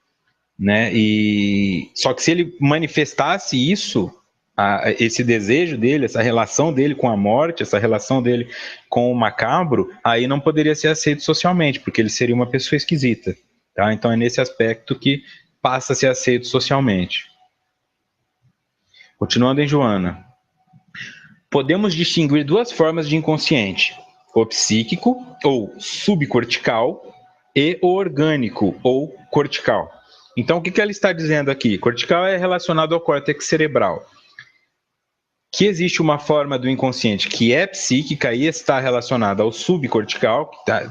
Né? Só que se ele manifestasse isso, esse desejo dele, essa relação dele com a morte, essa relação dele com o macabro, aí não poderia ser aceito socialmente, porque ele seria uma pessoa esquisita. Tá? Então é nesse aspecto que passa a ser aceito socialmente. Continuando em Joana. Podemos distinguir duas formas de inconsciente: o psíquico, ou subcortical, e o orgânico, ou cortical. Então, o que ela está dizendo aqui? Cortical é relacionado ao córtex cerebral. Que existe uma forma do inconsciente que é psíquica e está relacionada ao subcortical, que está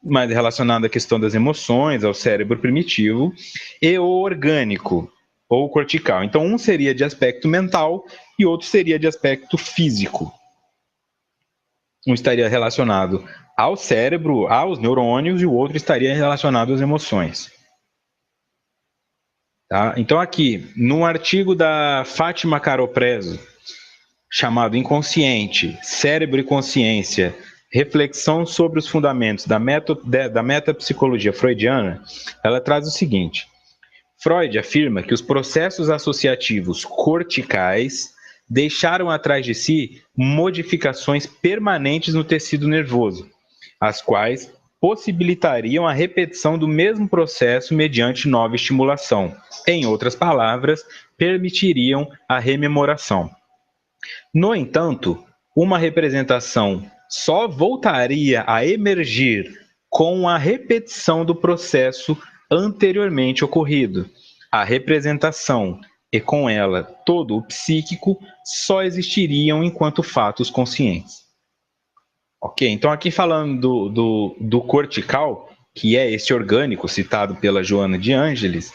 mais relacionada à questão das emoções, ao cérebro primitivo, e o orgânico, ou cortical. Então, um seria de aspecto mental e outro seria de aspecto físico. Um estaria relacionado ao cérebro, aos neurônios, e o outro estaria relacionado às emoções. Tá? Então, aqui, no artigo da Fátima Caropreso, chamado Inconsciente, Cérebro e Consciência, reflexão sobre os fundamentos da metapsicologia freudiana, ela traz o seguinte: Freud afirma que os processos associativos corticais deixaram atrás de si modificações permanentes no tecido nervoso, as quais possibilitariam a repetição do mesmo processo mediante nova estimulação. Em outras palavras, permitiriam a rememoração. No entanto, uma representação só voltaria a emergir com a repetição do processo anteriormente ocorrido. A representação e com ela todo o psíquico só existiriam enquanto fatos conscientes. Ok, então aqui falando do cortical, que é esse orgânico citado pela Joana de Ângeles,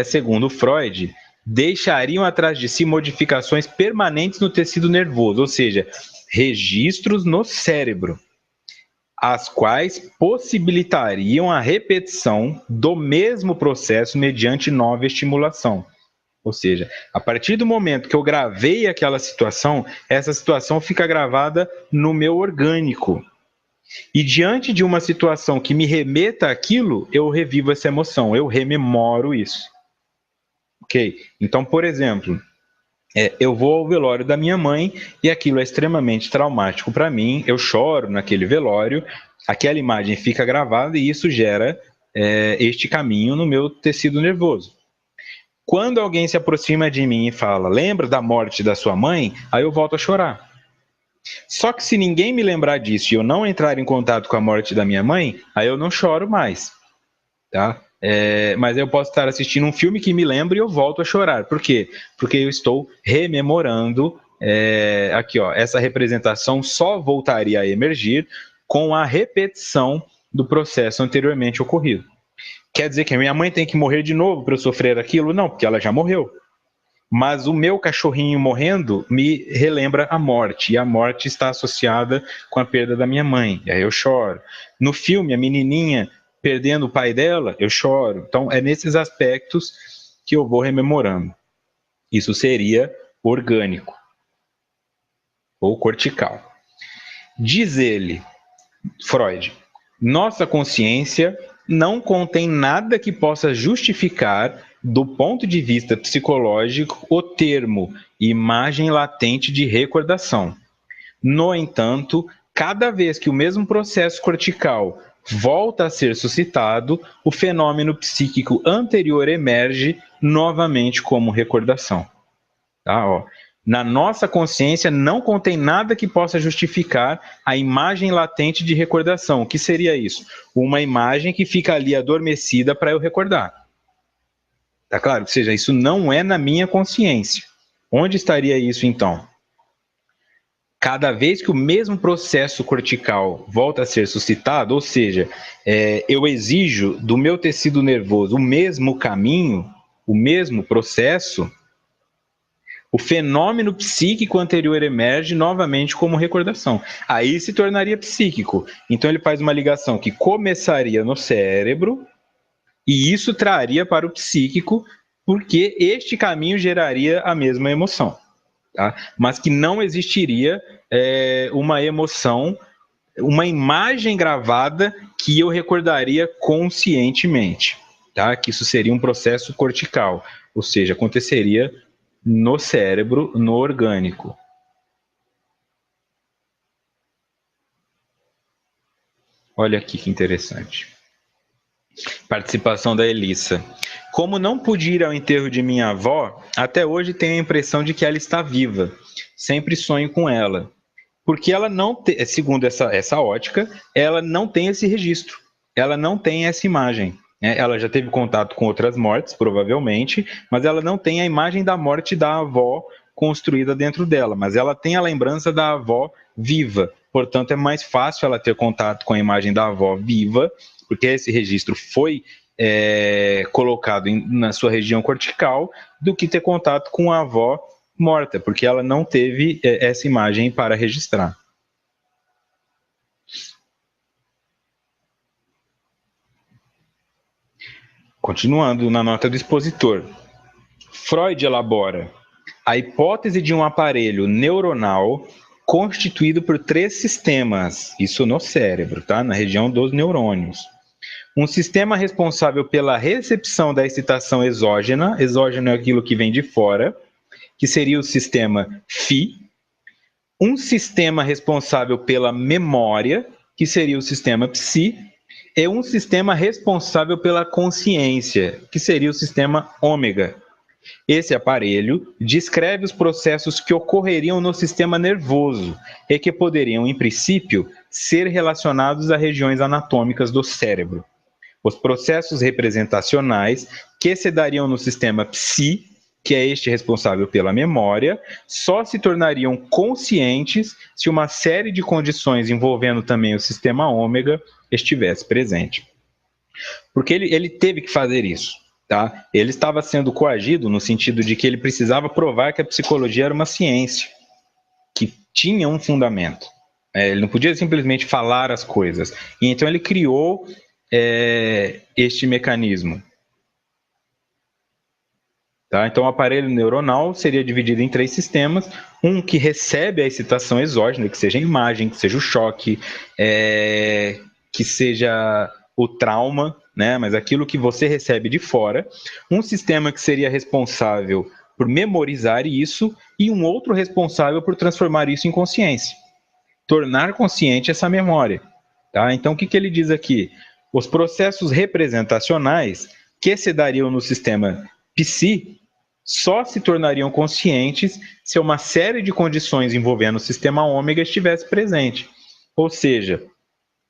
segundo Freud, deixariam atrás de si modificações permanentes no tecido nervoso, ou seja, registros no cérebro, as quais possibilitariam a repetição do mesmo processo mediante nova estimulação. Ou seja, a partir do momento que eu gravei aquela situação, essa situação fica gravada no meu orgânico. E diante de uma situação que me remeta àquilo, eu revivo essa emoção, eu rememoro isso. Ok? Então, por exemplo, eu vou ao velório da minha mãe e aquilo é extremamente traumático para mim, eu choro naquele velório, aquela imagem fica gravada e isso gera este caminho no meu tecido nervoso. Quando alguém se aproxima de mim e fala, lembra da morte da sua mãe? Aí eu volto a chorar. Só que se ninguém me lembrar disso e eu não entrar em contato com a morte da minha mãe, aí eu não choro mais. Tá? Mas eu posso estar assistindo um filme que me lembra e eu volto a chorar. Por quê? Porque eu estou rememorando. Aqui, ó, essa representação só voltaria a emergir com a repetição do processo anteriormente ocorrido. Quer dizer que a minha mãe tem que morrer de novo para eu sofrer aquilo? Não, porque ela já morreu. Mas o meu cachorrinho morrendo me relembra a morte, e a morte está associada com a perda da minha mãe, e aí eu choro. No filme, a menininha perdendo o pai dela, eu choro. Então, é nesses aspectos que eu vou rememorando. Isso seria orgânico ou cortical. Diz ele, Freud, nossa consciência não contém nada que possa justificar, do ponto de vista psicológico, o termo imagem latente de recordação. No entanto, cada vez que o mesmo processo cortical volta a ser suscitado, o fenômeno psíquico anterior emerge novamente como recordação. Tá, ó. Na nossa consciência não contém nada que possa justificar a imagem latente de recordação. O que seria isso? Uma imagem que fica ali adormecida para eu recordar. Tá claro? Ou seja, isso não é na minha consciência. Onde estaria isso então? Cada vez que o mesmo processo cortical volta a ser suscitado, ou seja, eu exijo do meu tecido nervoso o mesmo caminho, o mesmo processo, o fenômeno psíquico anterior emerge novamente como recordação. Aí se tornaria psíquico. Então ele faz uma ligação que começaria no cérebro e isso traria para o psíquico, porque este caminho geraria a mesma emoção. Tá? Mas que não existiria uma emoção, uma imagem gravada que eu recordaria conscientemente. Tá? Que isso seria um processo cortical, ou seja, aconteceria no cérebro, no orgânico. Olha aqui que interessante. Participação da Elissa. Como não pude ir ao enterro de minha avó, até hoje tenho a impressão de que ela está viva. Sempre sonho com ela. Porque ela não tem, segundo essa ótica, ela não tem esse registro. Ela não tem essa imagem. Ela já teve contato com outras mortes, provavelmente, mas ela não tem a imagem da morte da avó construída dentro dela, mas ela tem a lembrança da avó viva. Portanto, é mais fácil ela ter contato com a imagem da avó viva, porque esse registro foi colocado na sua região cortical, do que ter contato com a avó morta, porque ela não teve essa imagem para registrar. Continuando na nota do expositor, Freud elabora a hipótese de um aparelho neuronal constituído por 3 sistemas, isso no cérebro, tá? Na região dos neurônios. Um sistema responsável pela recepção da excitação exógena, exógeno é aquilo que vem de fora, que seria o sistema Phi. Um sistema responsável pela memória, que seria o sistema Psi, e um sistema responsável pela consciência, que seria o sistema ômega. Esse aparelho descreve os processos que ocorreriam no sistema nervoso e que poderiam, em princípio, ser relacionados a regiões anatômicas do cérebro. Os processos representacionais que se dariam no sistema Psi, que é este responsável pela memória, só se tornariam conscientes se uma série de condições envolvendo também o sistema ômega estivesse presente. Porque ele teve que fazer isso. Tá? Ele estava sendo coagido no sentido de que ele precisava provar que a psicologia era uma ciência, que tinha um fundamento. Ele não podia simplesmente falar as coisas. E então ele criou este mecanismo. Tá? Então o aparelho neuronal seria dividido em 3 sistemas, um que recebe a excitação exógena, que seja a imagem, que seja o choque, que seja o trauma, né? Mas aquilo que você recebe de fora, um sistema que seria responsável por memorizar isso e um outro responsável por transformar isso em consciência, tornar consciente essa memória. Tá? Então o que ele diz aqui? Os processos representacionais que se dariam no sistema Psi só se tornariam conscientes se uma série de condições envolvendo o sistema ômega estivesse presente. Ou seja,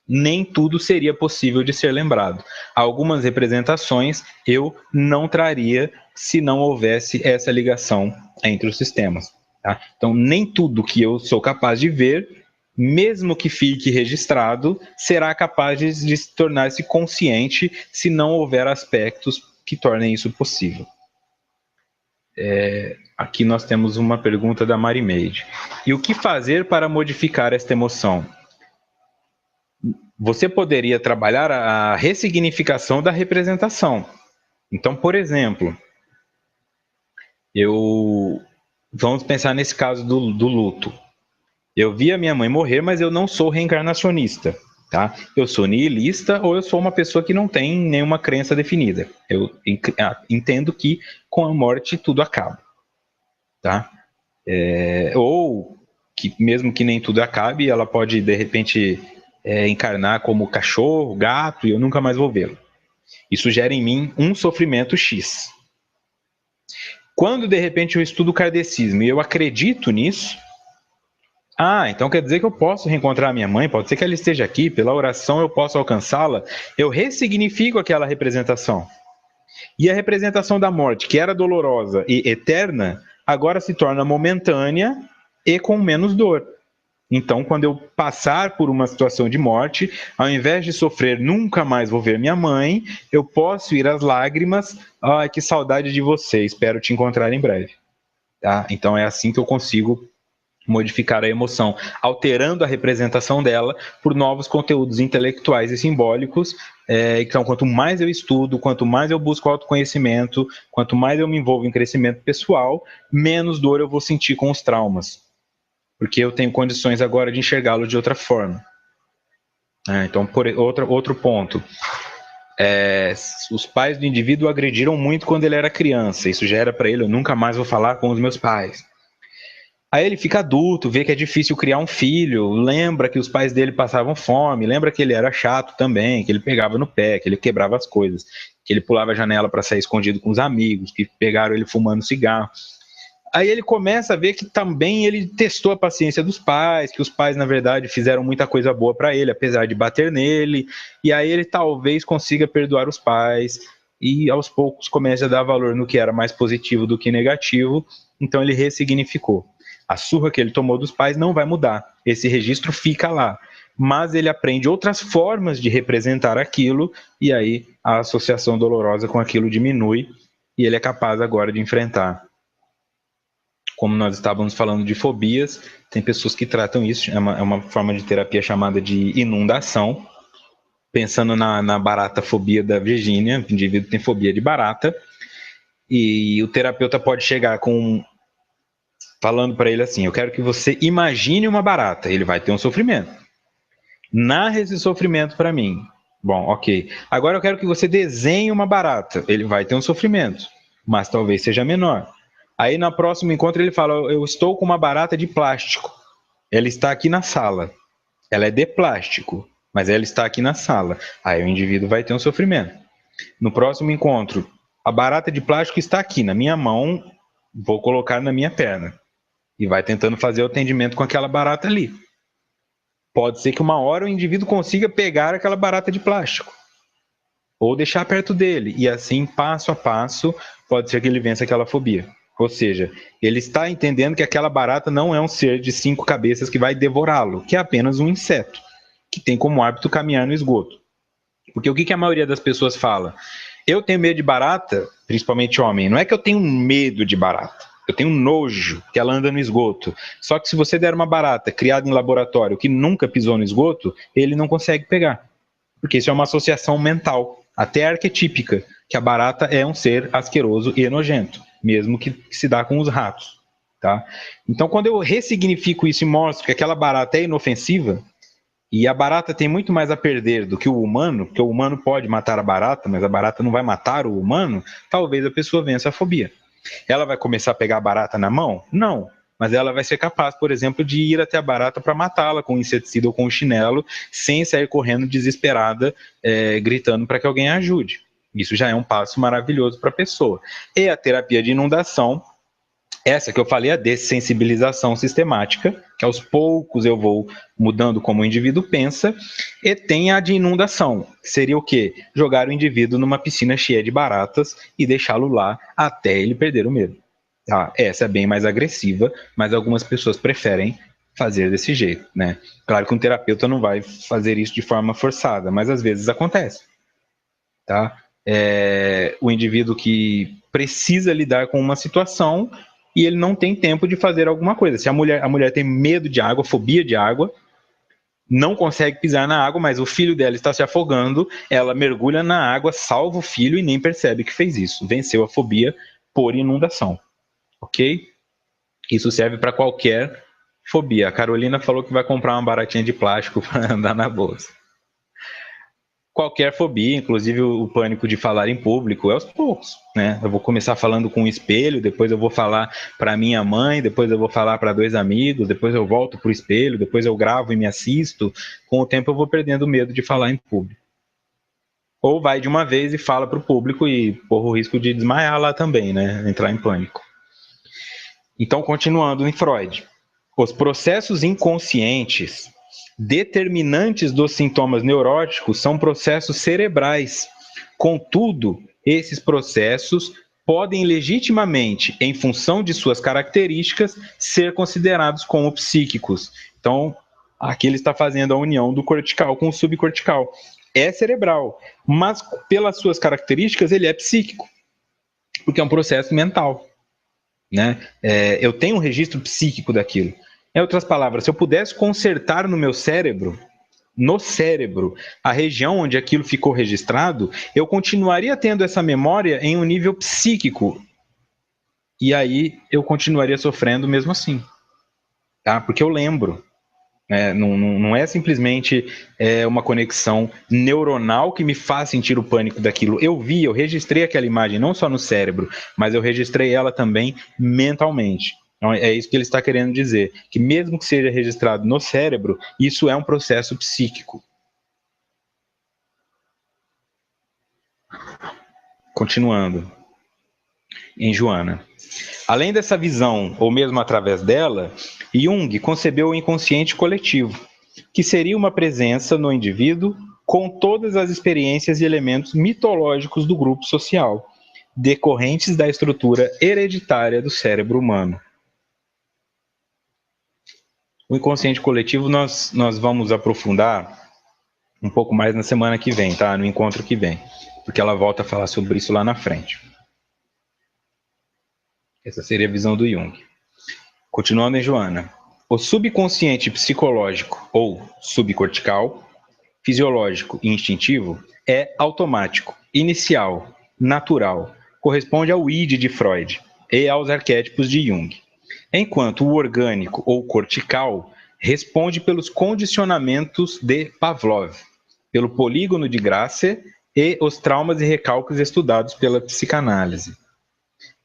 nem tudo seria possível de ser lembrado. Algumas representações eu não traria se não houvesse essa ligação entre os sistemas. Tá? Então, nem tudo que eu sou capaz de ver, mesmo que fique registrado, será capaz de se tornar-se consciente se não houver aspectos que tornem isso possível. Aqui nós temos uma pergunta da Mari Meide. E o que fazer para modificar esta emoção? Você poderia trabalhar a ressignificação da representação. Então, por exemplo, vamos pensar nesse caso do luto. Eu vi a minha mãe morrer, mas eu não sou reencarnacionista, tá? Eu sou nihilista ou eu sou uma pessoa que não tem nenhuma crença definida. Eu entendo que com a morte tudo acaba, tá? Ou que mesmo que nem tudo acabe, ela pode de repente encarnar como cachorro, gato, e eu nunca mais vou vê-lo. Isso gera em mim um sofrimento X. Quando de repente eu estudo o kardecismo e eu acredito nisso, então quer dizer que eu posso reencontrar a minha mãe, pode ser que ela esteja aqui, pela oração eu posso alcançá-la, eu ressignifico aquela representação. E a representação da morte, que era dolorosa e eterna, agora se torna momentânea e com menos dor. Então, quando eu passar por uma situação de morte, ao invés de sofrer, nunca mais vou ver minha mãe, eu posso ir às lágrimas, ai, que saudade de você, espero te encontrar em breve. Tá? Então, é assim que eu consigo modificar a emoção, alterando a representação dela por novos conteúdos intelectuais e simbólicos. Então, quanto mais eu estudo, quanto mais eu busco autoconhecimento, quanto mais eu me envolvo em crescimento pessoal, menos dor eu vou sentir com os traumas, porque eu tenho condições agora de enxergá-lo de outra forma. Então, outro ponto. Os pais do indivíduo agrediram muito quando ele era criança. Isso já era para ele, eu nunca mais vou falar com os meus pais. Aí ele fica adulto, vê que é difícil criar um filho, lembra que os pais dele passavam fome, lembra que ele era chato também, que ele pegava no pé, que ele quebrava as coisas, que ele pulava a janela para sair escondido com os amigos, que pegaram ele fumando cigarro. Aí ele começa a ver que também ele testou a paciência dos pais, que os pais, na verdade, fizeram muita coisa boa para ele, apesar de bater nele, e aí ele talvez consiga perdoar os pais, e aos poucos começa a dar valor no que era mais positivo do que negativo, então ele ressignificou. A surra que ele tomou dos pais não vai mudar, esse registro fica lá, mas ele aprende outras formas de representar aquilo, e aí a associação dolorosa com aquilo diminui, e ele é capaz agora de enfrentar. Como nós estávamos falando de fobias, tem pessoas que tratam isso, é uma forma de terapia chamada de inundação, pensando na baratafobia da Virgínia, o indivíduo tem fobia de barata, e o terapeuta pode chegar falando para ele assim, eu quero que você imagine uma barata, ele vai ter um sofrimento. Narre esse sofrimento para mim. Bom, ok. Agora eu quero que você desenhe uma barata, ele vai ter um sofrimento, mas talvez seja menor. Aí no próximo encontro ele fala, eu estou com uma barata de plástico, ela está aqui na sala, ela é de plástico, mas ela está aqui na sala. Aí o indivíduo vai ter um sofrimento. No próximo encontro, a barata de plástico está aqui na minha mão, vou colocar na minha perna. E vai tentando fazer o atendimento com aquela barata ali. Pode ser que uma hora o indivíduo consiga pegar aquela barata de plástico, ou deixar perto dele, e assim, passo a passo, pode ser que ele vença aquela fobia. Ou seja, ele está entendendo que aquela barata não é um ser de 5 cabeças que vai devorá-lo, que é apenas um inseto, que tem como hábito caminhar no esgoto. Porque o que a maioria das pessoas fala? Eu tenho medo de barata, principalmente homem, não é que eu tenho medo de barata, eu tenho nojo que ela anda no esgoto. Só que se você der uma barata criada em laboratório que nunca pisou no esgoto, ele não consegue pegar. Porque isso é uma associação mental, até arquetípica, que a barata é um ser asqueroso e nojento, mesmo que se dá com os ratos. Tá? Então, quando eu ressignifico isso e mostro que aquela barata é inofensiva, e a barata tem muito mais a perder do que o humano, porque o humano pode matar a barata, mas a barata não vai matar o humano, talvez a pessoa vença a fobia. Ela vai começar a pegar a barata na mão? Não. Mas ela vai ser capaz, por exemplo, de ir até a barata para matá-la com um inseticida ou com um chinelo, sem sair correndo desesperada, gritando para que alguém a ajude. Isso já é um passo maravilhoso para a pessoa. E a terapia de inundação Essa que eu falei é a dessensibilização sistemática, que aos poucos eu vou mudando como o indivíduo pensa, e tem a de inundação, que seria o quê? Jogar o indivíduo numa piscina cheia de baratas e deixá-lo lá até ele perder o medo. Tá? Essa é bem mais agressiva, mas algumas pessoas preferem fazer desse jeito, né? Claro que um terapeuta não vai fazer isso de forma forçada, mas às vezes acontece, tá? O indivíduo que precisa lidar com uma situação e ele não tem tempo de fazer alguma coisa. Se a mulher tem medo de água, fobia de água, não consegue pisar na água, mas o filho dela está se afogando, ela mergulha na água, salva o filho e nem percebe que fez isso. Venceu a fobia por inundação, ok? Isso serve para qualquer fobia. A Carolina falou que vai comprar uma baratinha de plástico para andar na bolsa. Qualquer fobia, inclusive o pânico de falar em público, é aos poucos, né? Eu vou começar falando com um espelho, depois eu vou falar para minha mãe, depois eu vou falar para 2 amigos, depois eu volto para o espelho, depois eu gravo e me assisto. Com o tempo eu vou perdendo o medo de falar em público. Ou vai de uma vez e fala para o público e corre o risco de desmaiar lá também, né? Entrar em pânico. Então, continuando em Freud, os processos inconscientes determinantes dos sintomas neuróticos são processos cerebrais. Contudo, esses processos podem legitimamente, em função de suas características, ser considerados como psíquicos. Então, aqui ele está fazendo a união do cortical com o subcortical. É cerebral, mas pelas suas características ele é psíquico, porque é um processo mental. Né? Eu tenho um registro psíquico daquilo. Em outras palavras, se eu pudesse consertar no meu cérebro, a região onde aquilo ficou registrado, eu continuaria tendo essa memória em um nível psíquico. E aí eu continuaria sofrendo mesmo assim. Tá? Porque eu lembro. Não é simplesmente uma conexão neuronal que me faz sentir o pânico daquilo. Eu registrei aquela imagem não só no cérebro, mas eu registrei ela também mentalmente. Então, é isso que ele está querendo dizer, que mesmo que seja registrado no cérebro, isso é um processo psíquico. Continuando, em Joana. Além dessa visão, ou mesmo através dela, Jung concebeu o inconsciente coletivo, que seria uma presença no indivíduo com todas as experiências e elementos mitológicos do grupo social, decorrentes da estrutura hereditária do cérebro humano. O inconsciente coletivo nós vamos aprofundar um pouco mais na semana que vem, tá? No encontro que vem, porque ela volta a falar sobre isso lá na frente. Essa seria a visão do Jung. Continuando em Joana. O subconsciente psicológico ou subcortical, fisiológico e instintivo é automático, inicial, natural, corresponde ao id de Freud e aos arquétipos de Jung, enquanto o orgânico ou cortical responde pelos condicionamentos de Pavlov, pelo polígono de Grasser e os traumas e recalques estudados pela psicanálise.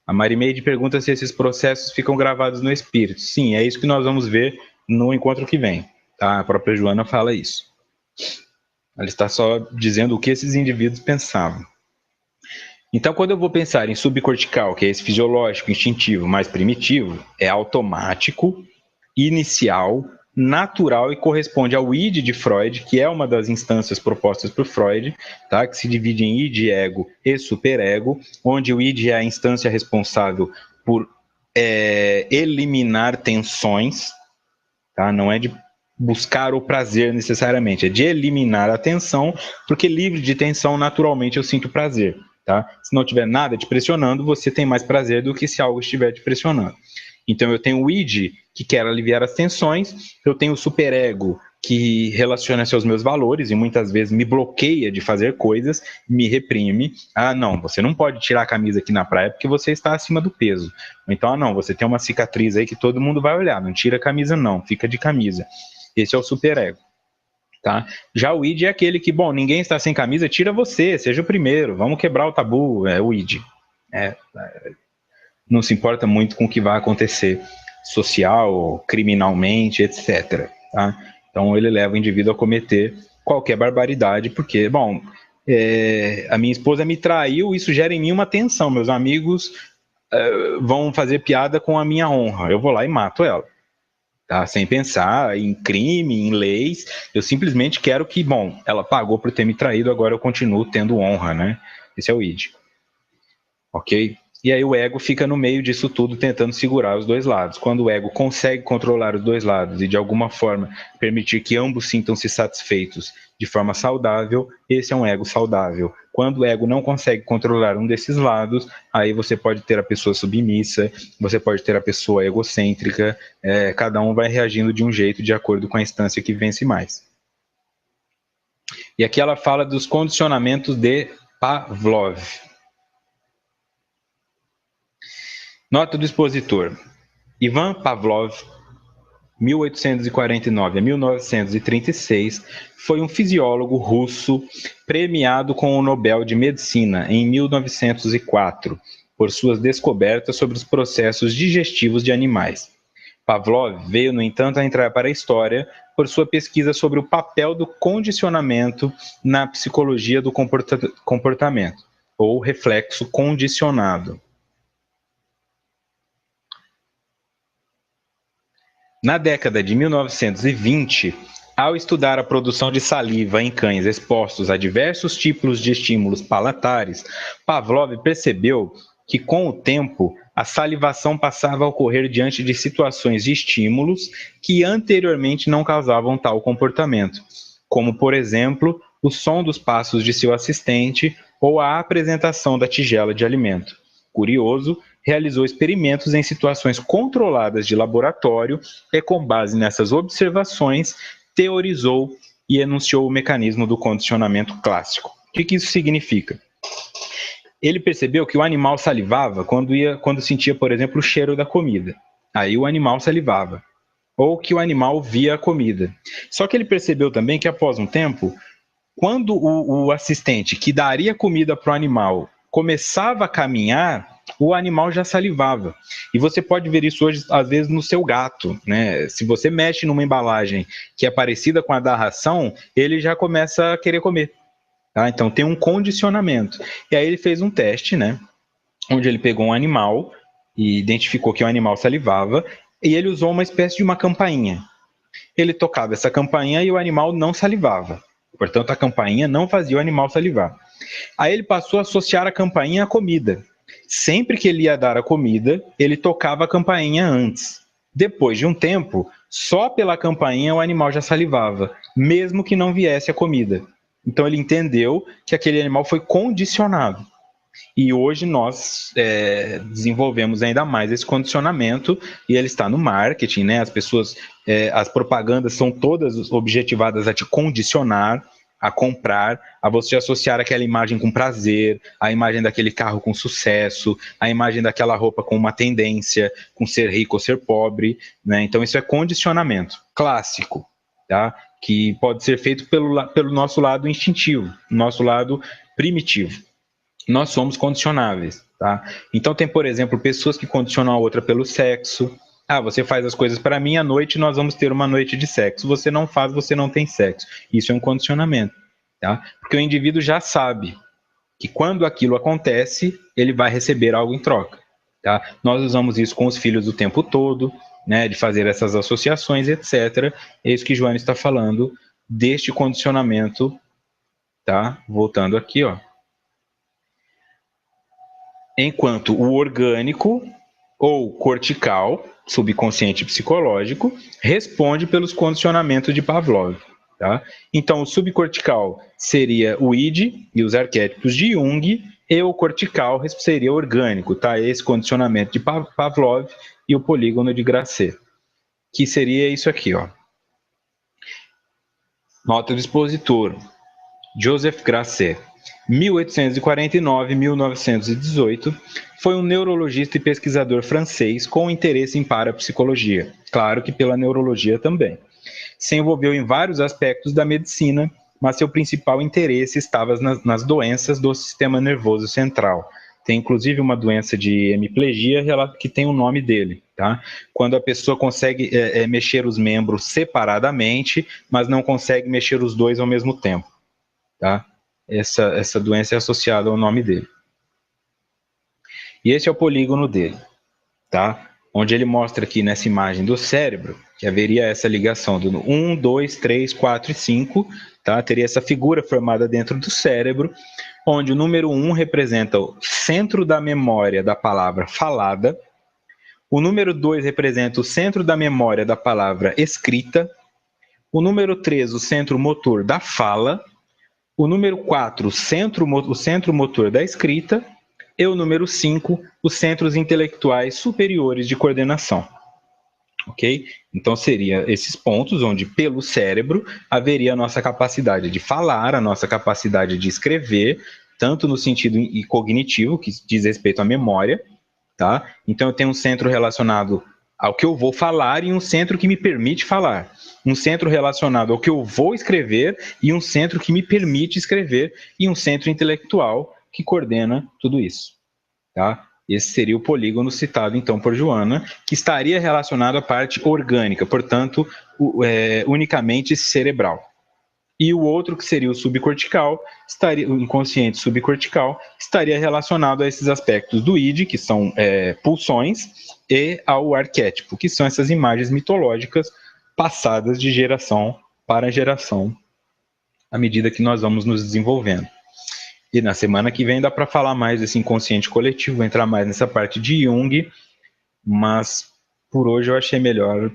A Marimeide pergunta se esses processos ficam gravados no espírito. Sim, é isso que nós vamos ver no encontro que vem. Tá? A própria Joana fala isso. Ela está só dizendo o que esses indivíduos pensavam. Então, quando eu vou pensar em subcortical, que é esse fisiológico, instintivo, mais primitivo, é automático, inicial, natural e corresponde ao id de Freud, que é uma das instâncias propostas por Freud, tá? Que se divide em id, ego e superego, onde o id é a instância responsável por eliminar tensões, tá? Não é de buscar o prazer necessariamente, é de eliminar a tensão, porque livre de tensão, naturalmente, eu sinto prazer. Tá? Se não tiver nada te pressionando, você tem mais prazer do que se algo estiver te pressionando. Então, eu tenho o id, que quer aliviar as tensões, eu tenho o superego, que relaciona-se aos meus valores e muitas vezes me bloqueia de fazer coisas, me reprime. Ah, não, você não pode tirar a camisa aqui na praia porque você está acima do peso. Então, ah, não, você tem uma cicatriz aí que todo mundo vai olhar, não tira a camisa não, fica de camisa. Esse é o superego. Tá? Já o id é aquele que, bom, ninguém está sem camisa, tira você, seja o primeiro, vamos quebrar o tabu, é o id. Não se importa muito com o que vai acontecer social, criminalmente, etc. Tá? Então ele leva o indivíduo a cometer qualquer barbaridade, porque, bom, a minha esposa me traiu, isso gera em mim uma tensão, meus amigos vão fazer piada com a minha honra. Eu vou lá e mato ela. Tá? Sem pensar em crime, em leis. Eu simplesmente quero que, bom, ela pagou por ter me traído, agora eu continuo tendo honra, né? Esse é o id. Ok? E aí o ego fica no meio disso tudo, tentando segurar os dois lados. Quando o ego consegue controlar os dois lados e de alguma forma permitir que ambos sintam-se satisfeitos de forma saudável, esse é um ego saudável. Quando o ego não consegue controlar um desses lados, aí você pode ter a pessoa submissa, você pode ter a pessoa egocêntrica, cada um vai reagindo de um jeito de acordo com a instância que vence mais. E aqui ela fala dos condicionamentos de Pavlov. Nota do expositor. Ivan Pavlov, 1849 a 1936, foi um fisiólogo russo premiado com o Nobel de Medicina em 1904 por suas descobertas sobre os processos digestivos de animais. Pavlov veio, no entanto, a entrar para a história por sua pesquisa sobre o papel do condicionamento na psicologia do comportamento, ou reflexo condicionado. Na década de 1920, ao estudar a produção de saliva em cães expostos a diversos tipos de estímulos palatares, Pavlov percebeu que, com o tempo, a salivação passava a ocorrer diante de situações de estímulos que anteriormente não causavam tal comportamento, como, por exemplo, o som dos passos de seu assistente ou a apresentação da tigela de alimento. Curioso, realizou experimentos em situações controladas de laboratório e, com base nessas observações, teorizou e enunciou o mecanismo do condicionamento clássico. O que isso significa? Ele percebeu que o animal salivava quando sentia, por exemplo, o cheiro da comida. Aí o animal salivava. Ou que o animal via a comida. Só que ele percebeu também que, após um tempo, quando o assistente que daria comida para o animal começava a caminhar, o animal já salivava. E você pode ver isso hoje, às vezes, no seu gato, né? Se você mexe numa embalagem que é parecida com a da ração, ele já começa a querer comer. Tá? Então tem um condicionamento. E aí ele fez um teste, né? Onde ele pegou um animal e identificou que o animal salivava, e ele usou uma espécie de uma campainha. Ele tocava essa campainha e o animal não salivava. Portanto, a campainha não fazia o animal salivar. Aí ele passou a associar a campainha à comida. Sempre que ele ia dar a comida, ele tocava a campainha antes. Depois de um tempo, só pela campainha o animal já salivava, mesmo que não viesse a comida. Então ele entendeu que aquele animal foi condicionado. E hoje nós desenvolvemos ainda mais esse condicionamento e ele está no marketing, né? As pessoas, as propagandas são todas objetivadas a te condicionar a comprar, a você associar aquela imagem com prazer, a imagem daquele carro com sucesso, a imagem daquela roupa com uma tendência, com ser rico ou ser pobre, né? Então isso é condicionamento clássico, tá? Que pode ser feito pelo nosso lado instintivo, nosso lado primitivo. Nós somos condicionáveis, tá? Então tem, por exemplo, pessoas que condicionam a outra pelo sexo. Ah, você faz as coisas para mim, à noite nós vamos ter uma noite de sexo. Você não faz, você não tem sexo. Isso é um condicionamento, tá? Porque o indivíduo já sabe que quando aquilo acontece, ele vai receber algo em troca, tá? Nós usamos isso com os filhos o tempo todo, né? De fazer essas associações, etc. É isso que Joana está falando deste condicionamento, tá? Voltando aqui, ó. Enquanto o orgânico ou cortical, subconsciente psicológico, responde pelos condicionamentos de Pavlov. Tá? Então, o subcortical seria o id e os arquétipos de Jung, e o cortical seria orgânico, tá? Esse condicionamento de Pavlov e o polígono de Grasset, que seria isso aqui, ó. Nota do expositor. Joseph Grasset, 1849-1918, foi um neurologista e pesquisador francês com interesse em parapsicologia, claro que pela neurologia também. Se envolveu em vários aspectos da medicina, mas seu principal interesse estava nas doenças do sistema nervoso central. Tem inclusive uma doença de hemiplegia que tem o nome dele, tá? Quando a pessoa consegue mexer os membros separadamente, mas não consegue mexer os dois ao mesmo tempo. Tá? Essa doença é associada ao nome dele. E esse é o polígono dele, tá? Onde ele mostra aqui nessa imagem do cérebro, que haveria essa ligação do 1, 2, 3, 4 e 5, tá? Teria essa figura formada dentro do cérebro, onde o número 1 representa o centro da memória da palavra falada, o número 2 representa o centro da memória da palavra escrita, o número 3, o centro motor da fala, o número 4, o centro motor da escrita, e o número 5, os centros intelectuais superiores de coordenação. Ok? Então, seria esses pontos onde, pelo cérebro, haveria a nossa capacidade de falar, a nossa capacidade de escrever, tanto no sentido cognitivo, que diz respeito à memória, tá? Então, eu tenho um centro relacionado ao que eu vou falar e um centro que me permite falar. Um centro relacionado ao que eu vou escrever e um centro que me permite escrever e um centro intelectual que coordena tudo isso, tá? Esse seria o polígono citado, então, por Joana, que estaria relacionado à parte orgânica, portanto, unicamente cerebral. E o outro, que seria o subcortical, o inconsciente subcortical, estaria relacionado a esses aspectos do id, que são pulsões, e ao arquétipo, que são essas imagens mitológicas passadas de geração para geração, à medida que nós vamos nos desenvolvendo. E na semana que vem dá para falar mais desse inconsciente coletivo, entrar mais nessa parte de Jung, mas por hoje eu achei melhor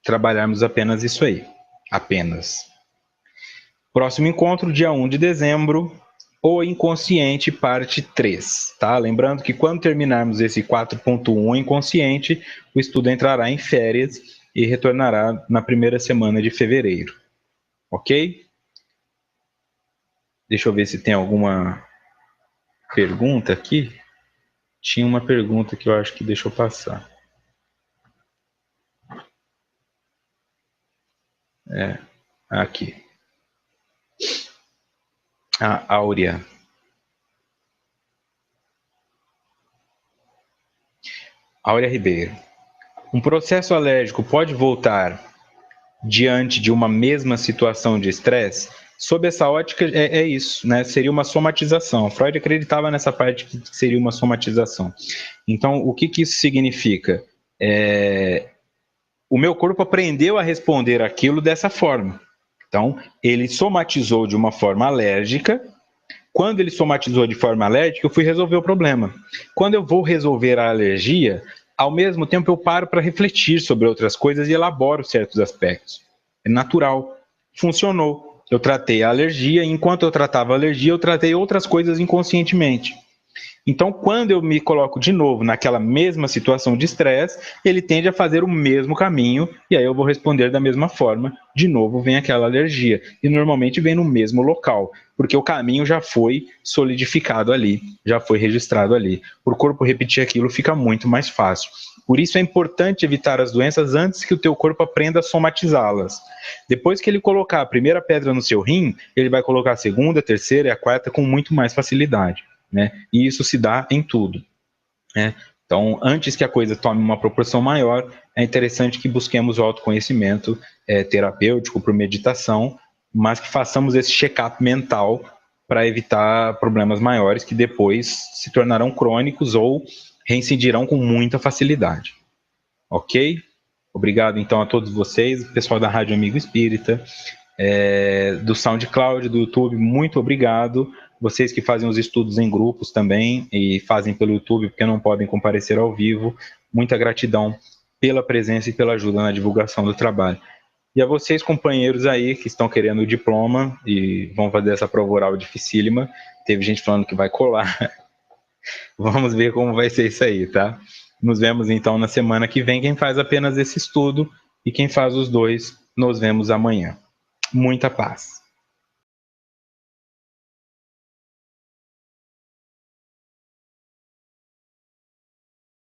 trabalharmos apenas isso aí. Apenas. Próximo encontro, dia 1 de dezembro, o inconsciente, parte 3. Tá? Lembrando que quando terminarmos esse 4.1 inconsciente, o estudo entrará em férias e retornará na primeira semana de fevereiro. Ok? Deixa eu ver se tem alguma pergunta aqui. Tinha uma pergunta que eu acho que deixou passar. Aqui. A Áurea. Áurea Ribeiro. Um processo alérgico pode voltar diante de uma mesma situação de estresse? Sob essa ótica, é isso, né? Seria uma somatização. Freud acreditava nessa parte que seria uma somatização. Então, o que isso significa? O meu corpo aprendeu a responder aquilo dessa forma. Então, ele somatizou de uma forma alérgica. Quando ele somatizou de forma alérgica, eu fui resolver o problema. Quando eu vou resolver a alergia, ao mesmo tempo eu paro para refletir sobre outras coisas e elaboro certos aspectos. É natural. Funcionou. Eu tratei a alergia, e enquanto eu tratava a alergia, eu tratei outras coisas inconscientemente. Então, quando eu me coloco de novo naquela mesma situação de estresse, ele tende a fazer o mesmo caminho, e aí eu vou responder da mesma forma. De novo vem aquela alergia, e normalmente vem no mesmo local, porque o caminho já foi solidificado ali, já foi registrado ali. Para o corpo repetir aquilo fica muito mais fácil. Por isso é importante evitar as doenças antes que o teu corpo aprenda a somatizá-las. Depois que ele colocar a primeira pedra no seu rim, ele vai colocar a segunda, a terceira e a quarta com muito mais facilidade. Né? E isso se dá em tudo. Né? Então, antes que a coisa tome uma proporção maior, é interessante que busquemos o autoconhecimento terapêutico por meditação, mas que façamos esse check-up mental para evitar problemas maiores que depois se tornarão crônicos ou reincidirão com muita facilidade. Ok? Obrigado, então, a todos vocês, pessoal da Rádio Amigo Espírita, do SoundCloud, do YouTube, muito obrigado. Vocês que fazem os estudos em grupos também e fazem pelo YouTube porque não podem comparecer ao vivo, muita gratidão pela presença e pela ajuda na divulgação do trabalho. E a vocês, companheiros aí que estão querendo o diploma e vão fazer essa prova oral dificílima, teve gente falando que vai colar. Vamos ver como vai ser isso aí, tá? Nos vemos então na semana que vem, quem faz apenas esse estudo, e quem faz os dois, nos vemos amanhã. Muita paz.